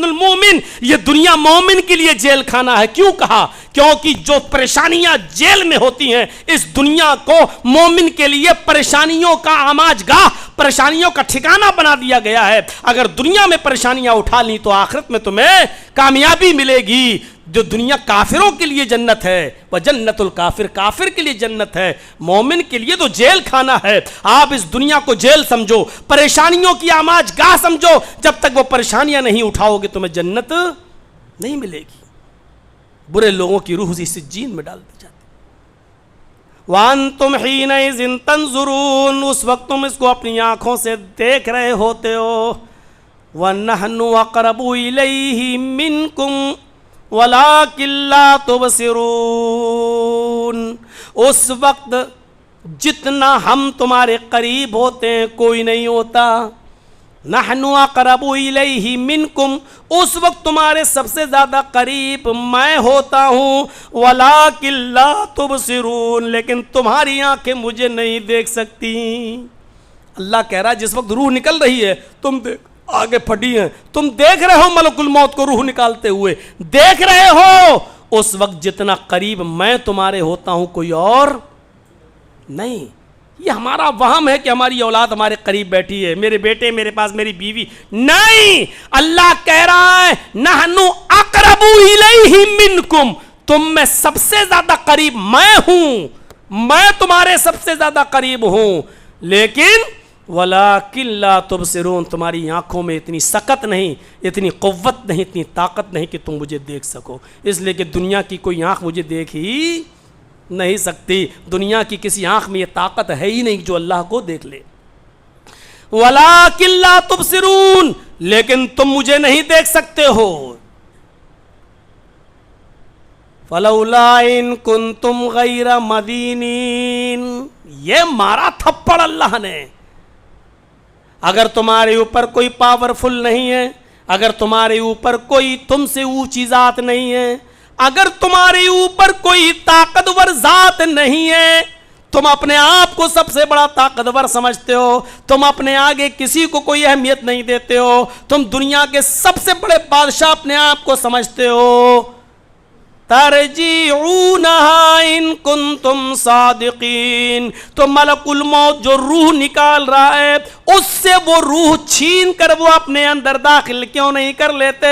المومن, یہ دنیا مومن کے لیے جیل خانہ ہے. کیوں کہا؟ کیونکہ جو پریشانیاں جیل میں ہوتی ہیں اس دنیا کو مومن کے لیے پریشانیوں کا آماج گاہ, پریشانیوں کا ٹھکانہ بنا دیا گیا ہے. اگر دنیا میں پریشانیاں اٹھا لیں تو آخرت میں تمہیں کامیابی ملے گی. جو دنیا کافروں کے لیے جنت ہے وہ جنت الکافر, کافر کے لیے جنت ہے, مومن کے لیے تو جیل خانہ ہے. آپ اس دنیا کو جیل سمجھو, پریشانیوں کی آماج گاہ سمجھو. جب تک وہ پریشانیاں نہیں اٹھاؤ گے تمہیں جنت نہیں ملے گی. برے لوگوں کی روح اسی سجین میں ڈال دی جاتی. وَأَنْتُمْ حِينَئِذٍ تَنْظُرُونَ, اس وقت تم اس کو اپنی آنکھوں سے دیکھ رہے ہوتے ہو. وَنَحْنُ أَقْرَبُ إِلَيْهِ مِنْكُمْ وَلَٰكِن لَّا تُبْصِرُونَ, اس وقت جتنا ہم تمہارے قریب ہوتے ہیں کوئی نہیں ہوتا. نحن اقرب الیہ منکم, اس وقت تمہارے سب سے زیادہ قریب میں ہوتا ہوں. ولکن لا تبصرون, لیکن تمہاری آنکھیں مجھے نہیں دیکھ سکتی. اللہ کہہ رہا ہے جس وقت روح نکل رہی ہے تم آگے پھٹی ہیں, تم دیکھ رہے ہو ملک الموت کو روح نکالتے ہوئے, دیکھ رہے ہو اس وقت جتنا قریب میں تمہارے ہوتا ہوں کوئی اور نہیں. یہ ہمارا وہم ہے کہ ہماری اولاد ہمارے قریب بیٹھی ہے, میرے بیٹے میرے پاس, میری بیوی. نہیں, اللہ کہہ رہا ہے نحن اقرب الیہ منکم, تم میں سب سے زیادہ قریب میں ہوں, میں تمہارے سب سے زیادہ قریب ہوں, لیکن وَلَٰكِن لَا تُبْصِرُونَ, تمہاری آنکھوں میں اتنی سکت نہیں, اتنی قوت نہیں, اتنی طاقت نہیں کہ تم مجھے دیکھ سکو. اس لیے کہ دنیا کی کوئی آنکھ مجھے دیکھ ہی نہیں سکتی, دنیا کی کسی آنکھ میں یہ طاقت ہے ہی نہیں جو اللہ کو دیکھ لے. وَلَٰكِن لَا تُبْصِرُونَ, لیکن تم مجھے نہیں دیکھ سکتے ہو. فَلَوْلَا إِن كُنتُمْ غَيْرَ مَدِينِينَ, یہ مارا تھپڑ اللہ نے. اگر تمہارے اوپر کوئی پاورفل نہیں ہے, اگر تمہارے اوپر کوئی تم سے اونچی ذات نہیں ہے, اگر تمہارے اوپر کوئی طاقتور ذات نہیں ہے, تم اپنے آپ کو سب سے بڑا طاقتور سمجھتے ہو, تم اپنے آگے کسی کو کوئی اہمیت نہیں دیتے ہو, تم دنیا کے سب سے بڑے بادشاہ اپنے آپ کو سمجھتے ہو, ترجعونہا ان کنتم صادقین, تو ملک الموت جو روح نکال رہا ہے اس سے وہ روح چھین کر وہ اپنے اندر داخل کیوں نہیں کر لیتے,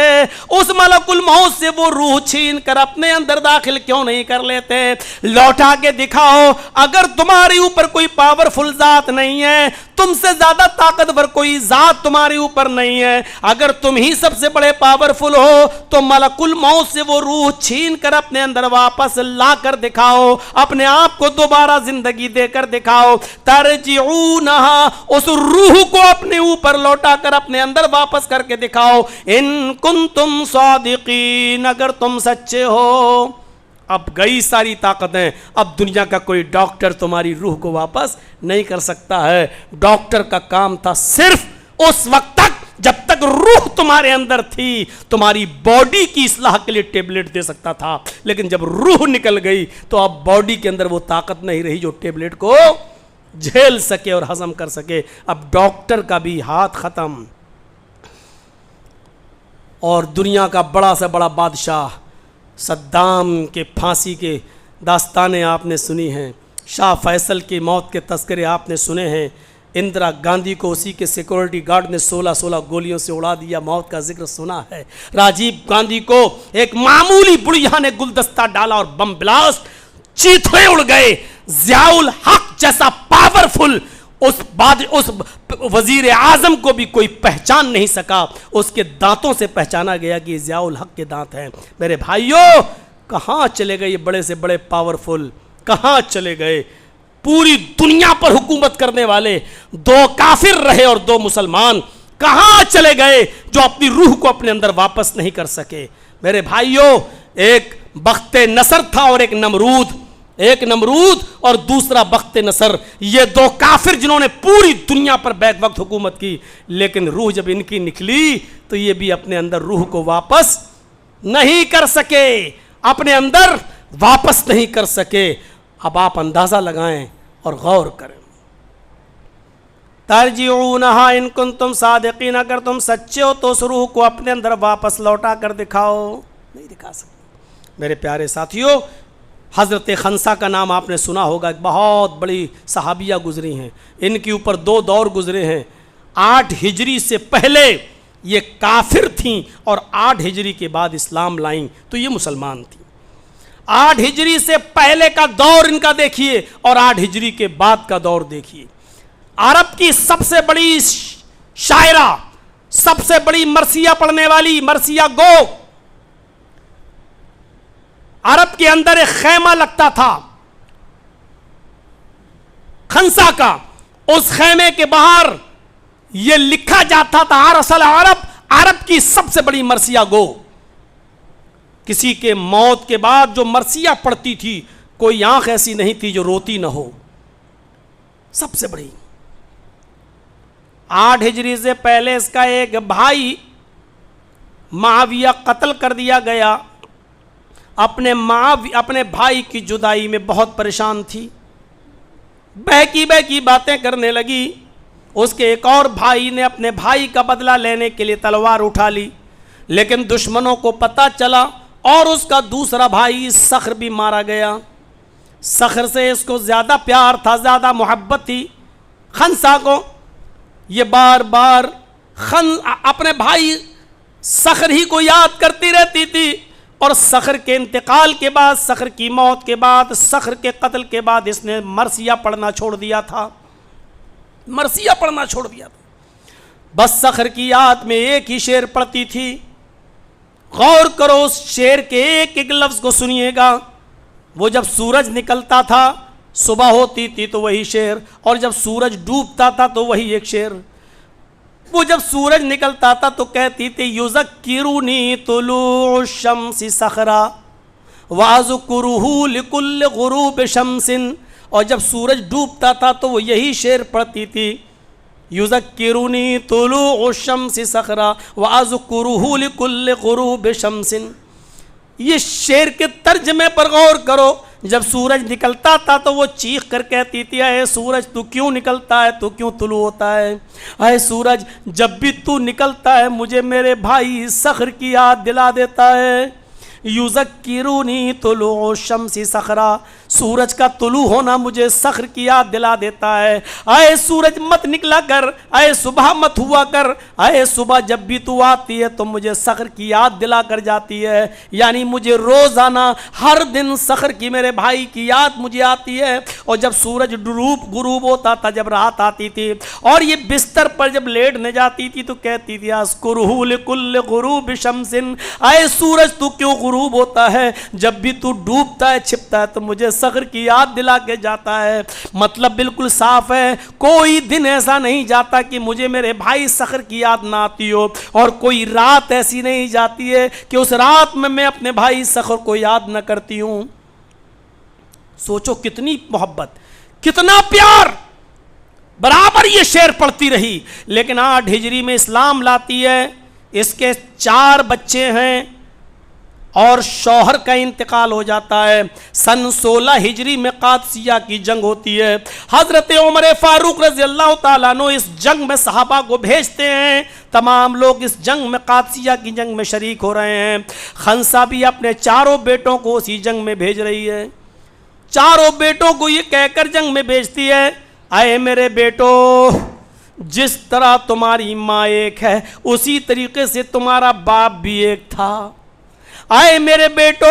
اس ملک الموت سے وہ روح چھین کر اپنے اندر داخل کیوں نہیں کر لیتے. لوٹا کے دکھاؤ, اگر تمہارے اوپر کوئی پاورفل ذات نہیں ہے, تم سے زیادہ طاقتور کوئی ذات تمہارے اوپر نہیں ہے, اگر تم ہی سب سے بڑے پاورفل ہو تو ملک الموت سے وہ روح چھین کر اپنے اندر واپس لا کر دکھاؤ, اپنے آپ کو دوبارہ زندگی دے کر دکھاؤ. ترجعونہا, اس روح کو اپنے اوپر لوٹا کر اپنے اندر واپس کر کے دکھاؤ. ان کنتم صادقین, اگر تم سچے ہو. اب گئی ساری طاقتیں, اب دنیا کا کوئی ڈاکٹر تمہاری روح کو واپس نہیں کر سکتا ہے. ڈاکٹر کا کام تھا صرف اس وقت تک جب تک روح تمہارے اندر تھی, تمہاری باڈی کی اصلاح کے لیے ٹیبلٹ دے سکتا تھا, لیکن جب روح نکل گئی تو اب باڈی کے اندر وہ طاقت نہیں رہی جو ٹیبلٹ کو جھیل سکے اور ہضم کر سکے. اب ڈاکٹر کا بھی ہاتھ ختم. اور دنیا کا بڑا سے بڑا بادشاہ صدام کے پھانسی کے داستانیں آپ نے سنی ہیں, شاہ فیصل کی موت کے تذکرے آپ نے سنے ہیں, اندرا گاندھی کو اسی کے سیکورٹی گارڈ نے 16 گولیوں سے اڑا دیا, موت کا ذکر سنا ہے. راجیو گاندھی کو ایک معمولی بڑھیا نے گلدستہ ڈالا اور بم بلاسٹ, چیتھڑے اڑ گئے. ضیاء الحق جیسا پاورفل اس وزیر اعظم کو بھی کوئی پہچان نہیں سکا, اس کے دانتوں سے پہچانا گیا کہ یہ ضیاء الحق کے دانت ہیں. میرے بھائیوں, کہاں چلے گئے یہ بڑے سے بڑے پاورفل, کہاں چلے گئے؟ پوری دنیا پر حکومت کرنے والے 2 کافر رہے اور 2 مسلمان, کہاں چلے گئے جو اپنی روح کو اپنے اندر واپس نہیں کر سکے؟ میرے بھائیوں, ایک بخت نصر تھا اور ایک نمرود اور دوسرا بخت نصر, یہ 2 کافر جنہوں نے پوری دنیا پر بیک وقت حکومت کی, لیکن روح جب ان کی نکلی تو یہ بھی اپنے اندر روح کو واپس نہیں کر سکے, اپنے اندر واپس نہیں کر سکے. اب آپ اندازہ لگائیں اور غور کریں. ترجعونہا ان کنتم صادقین, اگر تم سچے ہو تو اس روح کو اپنے اندر واپس لوٹا کر دکھاؤ. نہیں دکھا سکتے. میرے پیارے ساتھیوں, حضرت خنسا کا نام آپ نے سنا ہوگا, ایک بہت بڑی صحابیہ گزری ہیں, ان کے اوپر 2 دور گزرے ہیں. 8 ہجری سے پہلے یہ کافر تھیں اور 8 ہجری کے بعد اسلام لائیں تو یہ مسلمان تھیں. 8 ہجری سے پہلے کا دور ان کا دیکھیے اور 8 ہجری کے بعد کا دور دیکھیے. عرب کی سب سے بڑی شاعرہ, سب سے بڑی مرثیہ پڑھنے والی, مرثیہ گو. عرب کے اندر ایک خیمہ لگتا تھا خنسا کا, اس خیمے کے باہر یہ لکھا جاتا تھا ارسل عرب, عرب کی سب سے بڑی مرثیہ گو. کسی کے موت کے بعد جو مرثیہ پڑتی تھی, کوئی آنکھ ایسی نہیں تھی جو روتی نہ ہو, سب سے بڑی. 8 ہجری سے پہلے اس کا ایک بھائی معاویہ قتل کر دیا گیا. اپنے بھائی کی جدائی میں بہت پریشان تھی, بہکی باتیں کرنے لگی. اس کے ایک اور بھائی نے اپنے بھائی کا بدلہ لینے کے لیے تلوار اٹھا لی, لیکن دشمنوں کو پتہ چلا اور اس کا دوسرا بھائی صخر بھی مارا گیا. صخر سے اس کو زیادہ پیار تھا, زیادہ محبت تھی خنسا کو. یہ بار بار اپنے بھائی صخر ہی کو یاد کرتی رہتی تھی, اور صخر کے انتقال کے بعد, صخر کی موت کے بعد, صخر کے قتل کے بعد اس نے مرثیہ پڑھنا چھوڑ دیا تھا, مرثیہ پڑھنا چھوڑ دیا تھا. بس صخر کی یاد میں ایک ہی شعر پڑھتی تھی. غور کرو اس شعر کے ایک ایک لفظ کو سنیے گا. وہ جب سورج نکلتا تھا صبح ہوتی تھی تو وہی شعر, اور جب سورج ڈوبتا تھا تو وہی ایک شعر. وہ جب سورج نکلتا تھا تو کہتی تھی یذکرنی طلوع الشمس صخرا واذکرہ لکل غروب شمس, اور جب سورج ڈوبتا تھا تو وہ یہی شعر پڑھتی تھی یذکرنی طلوع الشمس صخرا واذکرہ لکل غروب شمس. یہ شعر کے ترجمے پر غور کرو. جب سورج نکلتا تھا تو وہ چیخ کر کہتی تھی اے سورج تو کیوں نکلتا ہے, تو کیوں طلوع ہوتا ہے, اے سورج جب بھی تو نکلتا ہے مجھے میرے بھائی صخر کی یاد دلا دیتا ہے. یذکرنی طلوع الشمس صخرا, سورج کا طلوع ہونا مجھے صخر کی یاد دلا دیتا ہے. اے سورج مت نکلا کر, اے صبح مت ہوا کر, اے صبح جب بھی تو آتی ہے تو مجھے صخر کی یاد دلا کر جاتی ہے. یعنی مجھے روزانہ ہر دن صخر کی, میرے بھائی کی یاد مجھے آتی ہے. اور جب سورج غروب ہوتا تھا, جب رات آتی تھی اور یہ بستر پر جب لیٹنے جاتی تھی تو کہتی تھی اذکرہ لکل غروب شمس, اے سورج تو کیوں غروب ہوتا ہے, جب بھی تو ڈوبتا ہے چھپتا ہے تو مجھے صخر کی یاد دلا کے جاتا ہے. مطلب بالکل صاف ہے, کوئی دن ایسا نہیں جاتا کہ مجھے میرے بھائی صخر کی یاد نہ آتی ہو, اور کوئی رات ایسی نہیں جاتی ہے کہ اس رات میں اپنے بھائی صخر کو یاد نہ کرتی ہوں. سوچو کتنی محبت, کتنا پیار. برابر یہ شعر پڑھتی رہی. لیکن 8 ہجری میں اسلام لاتی ہے. اس کے 4 بچے ہیں اور شوہر کا انتقال ہو جاتا ہے. سن 16 ہجری میں قادسیہ کی جنگ ہوتی ہے. حضرت عمر فاروق رضی اللہ تعالیٰ عنہ اس جنگ میں صحابہ کو بھیجتے ہیں. تمام لوگ اس جنگ میں, قادسیہ کی جنگ میں شریک ہو رہے ہیں. خنسا بھی اپنے 4 بیٹوں کو اسی جنگ میں بھیج رہی ہے. 4 بیٹوں کو یہ کہہ کر جنگ میں بھیجتی ہے اے میرے بیٹو, جس طرح تمہاری ماں ایک ہے اسی طریقے سے تمہارا باپ بھی ایک تھا. آئے میرے بیٹو,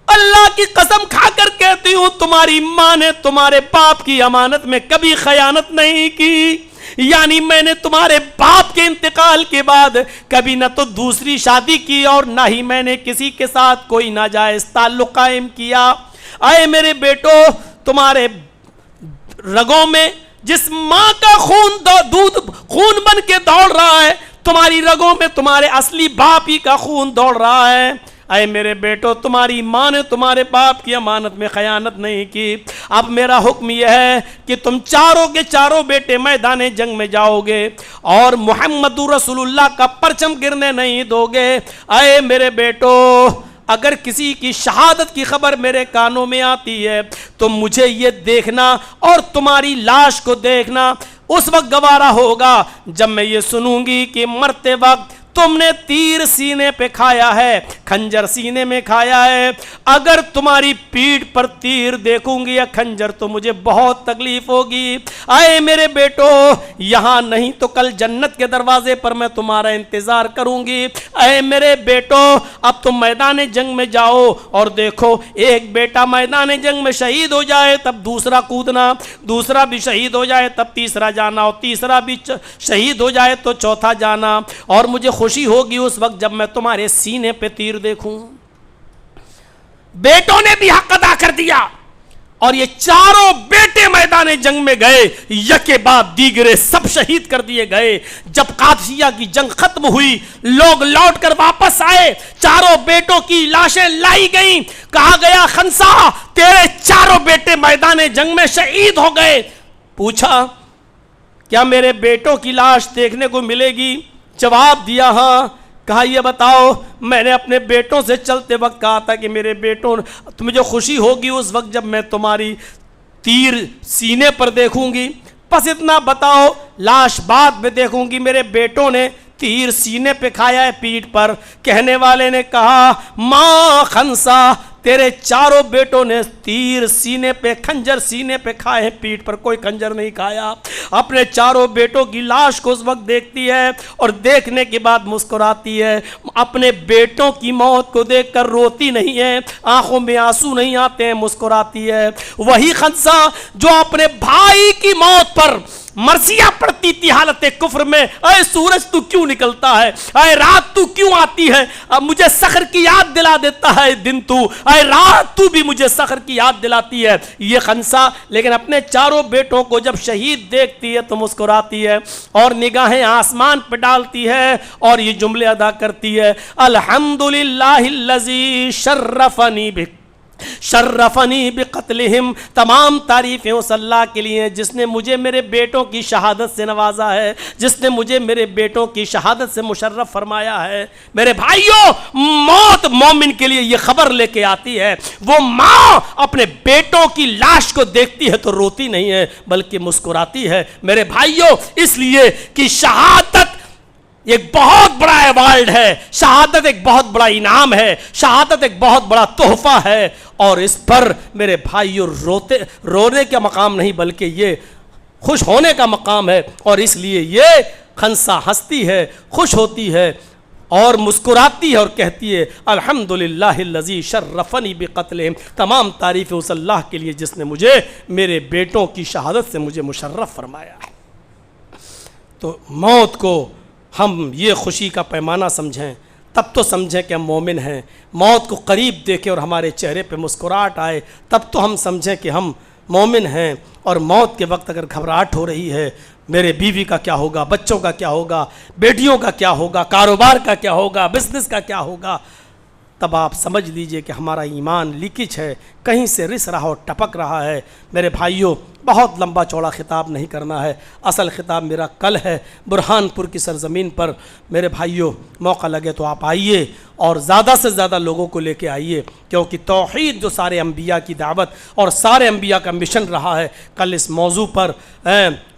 اللہ کی قسم کھا کر کہتی ہوں تمہاری ماں نے تمہارے باپ کی امانت میں کبھی خیانت نہیں کی. یعنی میں نے تمہارے باپ کے انتقال کے بعد کبھی نہ تو دوسری شادی کی اور نہ ہی میں نے کسی کے ساتھ کوئی ناجائز تعلق قائم کیا. آئے میرے بیٹو, تمہارے رگوں میں جس ماں کا خون بن کے دوڑ رہا ہے, تمہاری رگوں میں تمہارے اصلی باپ ہی کا خون دوڑ رہا ہے. اے میرے بیٹو, تمہاری ماں نے تمہارے باپ کی امانت میں خیانت نہیں کی. اب میرا حکم یہ ہے کہ تم 4 کے 4 بیٹے میدان جنگ میں جاؤ گے اور محمد رسول اللہ کا پرچم گرنے نہیں دو گے. اے میرے بیٹو, اگر کسی کی شہادت کی خبر میرے کانوں میں آتی ہے تو مجھے یہ دیکھنا اور تمہاری لاش کو دیکھنا اس وقت گوارا ہوگا جب میں یہ سنوں گی کہ مرتے وقت تم نے تیر سینے پہ کھایا ہے, خنجر سینے میں کھایا ہے. اگر تمہاری پیٹھ پر تیر دیکھوں گی یا خنجر تو مجھے بہت تکلیف ہوگی. اے میرے بیٹو, یہاں نہیں تو کل جنت کے دروازے پر میں تمہارا انتظار کروں گی. اے میرے بیٹو, اب تم میدان جنگ میں جاؤ اور دیکھو, ایک بیٹا میدان جنگ میں شہید ہو جائے تب دوسرا کودنا, دوسرا بھی شہید ہو جائے تب تیسرا جانا, اور تیسرا بھی شہید ہو جائے تو چوتھا جانا. اور مجھے خوشی ہوگی اس وقت جب میں تمہارے سینے پہ تیر دیکھوں. بیٹوں نے بھی حق ادا کر دیا اور یہ 4 بیٹے میدان جنگ میں گئے, یکے بعد دیگرے سب شہید کر دیے گئے. جب قادسیہ کی جنگ ختم ہوئی, لوگ لوٹ کر واپس آئے, 4 بیٹوں کی لاشیں لائی گئیں. کہا گیا خنسا تیرے 4 بیٹے میدان جنگ میں شہید ہو گئے. پوچھا کیا میرے بیٹوں کی لاش دیکھنے کو ملے گی؟ جواب دیا ہاں. کہا یہ بتاؤ, میں نے اپنے بیٹوں سے چلتے وقت کہا تھا کہ میرے بیٹوں, مجھے خوشی ہوگی اس وقت جب میں تمہاری تیر سینے پر دیکھوں گی. بس اتنا بتاؤ, لاش بعد میں دیکھوں گی. میرے بیٹوں نے تیر سینے پہ کھایا ہے پیٹھ پر. کہنے والے نے کہا ماں خنسا تیرے چاروں بیٹوں نے تیر سینے پہ کھنجر سینے پہ کھائے ہیں پیٹھ پر کوئی کھنجر نہیں کھایا. اپنے چاروں بیٹوں کی لاش کو اس وقت دیکھتی ہے اور دیکھنے کے بعد مسکراتی ہے. اپنے بیٹوں کی موت کو دیکھ کر روتی نہیں ہے, آنکھوں میں آنسو نہیں آتے ہیں, مسکراتی ہے. وہی خنسا جو اپنے بھائی کی موت پر مرثیہ پڑھتی تھی حالت کفر میں, اے سورج تو کیوں نکلتا ہے, اے رات تو کیوں آتی ہے, اب مجھے سحر کی یاد دلا دیتا ہے دن تو, اے رات تو بھی مجھے سحر کی یاد دلاتی ہے, یہ خنسا. لیکن اپنے چاروں بیٹوں کو جب شہید دیکھتی ہے تو مسکراتی ہے اور نگاہیں آسمان پہ ڈالتی ہے اور یہ جملے ادا کرتی ہے الحمدللہ الذی شرفنی بقتلہم. تمام تعریفیں اس اللہ کے لیے جس نے مجھے میرے بیٹوں کی شہادت سے نوازا ہے, جس نے مجھے میرے بیٹوں کی شہادت سے مشرف فرمایا ہے. میرے بھائیوں, موت مومن کے لیے یہ خبر لے کے آتی ہے. وہ ماں اپنے بیٹوں کی لاش کو دیکھتی ہے تو روتی نہیں ہے بلکہ مسکراتی ہے. میرے بھائیوں, اس لیے کہ شہادت ایک بہت بڑا ایوارڈ ہے, شہادت ایک بہت بڑا انعام ہے, شہادت ایک بہت بڑا تحفہ ہے, اور اس پر میرے بھائیوں رونے کا مقام نہیں بلکہ یہ خوش ہونے کا مقام ہے. اور اس لیے یہ خنسا ہنستی ہے, خوش ہوتی ہے اور مسکراتی ہے اور کہتی ہے الحمدللہ الذی شرفنی بقتلہم. تمام تعریف اس اللہ کے لیے جس نے مجھے میرے بیٹوں کی شہادت سے مجھے مشرف فرمایا ہے. تو موت کو ہم یہ خوشی کا پیمانہ سمجھیں تب تو سمجھیں کہ ہم مومن ہیں. موت کو قریب دیکھیں اور ہمارے چہرے پہ مسکراہٹ آئے تب تو ہم سمجھیں کہ ہم مومن ہیں. اور موت کے وقت اگر گھبراہٹ ہو رہی ہے, میرے بیوی کا کیا ہوگا, بچوں کا کیا ہوگا, بیٹیوں کا کیا ہوگا, کاروبار کا کیا ہوگا, بزنس کا کیا ہوگا, تب آپ سمجھ لیجئے کہ ہمارا ایمان لیکیج ہے, کہیں سے رس رہا اور ٹپک رہا ہے. میرے بھائیوں, بہت لمبا چوڑا خطاب نہیں کرنا ہے, اصل خطاب میرا کل ہے برہان پور کی سرزمین پر. میرے بھائیوں, موقع لگے تو آپ آئیے اور زیادہ سے زیادہ لوگوں کو لے کے آئیے, کیونکہ توحید جو سارے انبیاء کی دعوت اور سارے انبیاء کا مشن رہا ہے, کل اس موضوع پر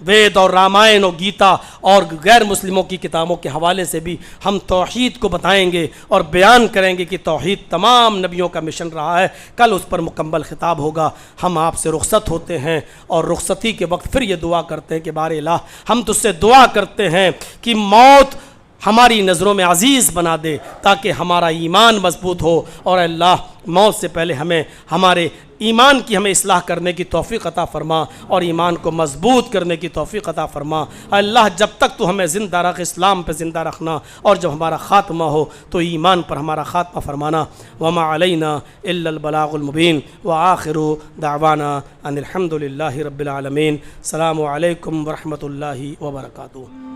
وید اور رامائن اور گیتا اور غیر مسلموں کی کتابوں کے حوالے سے بھی ہم توحید کو بتائیں گے اور بیان کریں گے کہ توحید تمام نبیوں کا مشن رہا ہے. کل اس پر مکمل خطاب ہوگا. ہم آپ سے رخصت ہوتے ہیں اور رخصتی کے وقت پھر یہ دعا کرتے ہیں کہ بار الہ ہم تجھ سے دعا کرتے ہیں کہ موت ہماری نظروں میں عزیز بنا دے تاکہ ہمارا ایمان مضبوط ہو. اور اللہ موت سے پہلے ہمیں ہمارے ایمان کی ہمیں اصلاح کرنے کی توفیق عطا فرما اور ایمان کو مضبوط کرنے کی توفیق عطا فرما. اللہ جب تک تو ہمیں زندہ رکھ, اسلام پہ زندہ رکھنا, اور جب ہمارا خاتمہ ہو تو ایمان پر ہمارا خاتمہ فرمانا. وما علینا الا البلاغ المبین وآخر دعوانا ان الحمد للہ رب العالمین. السلام علیکم ورحمۃ اللہ وبرکاتہ.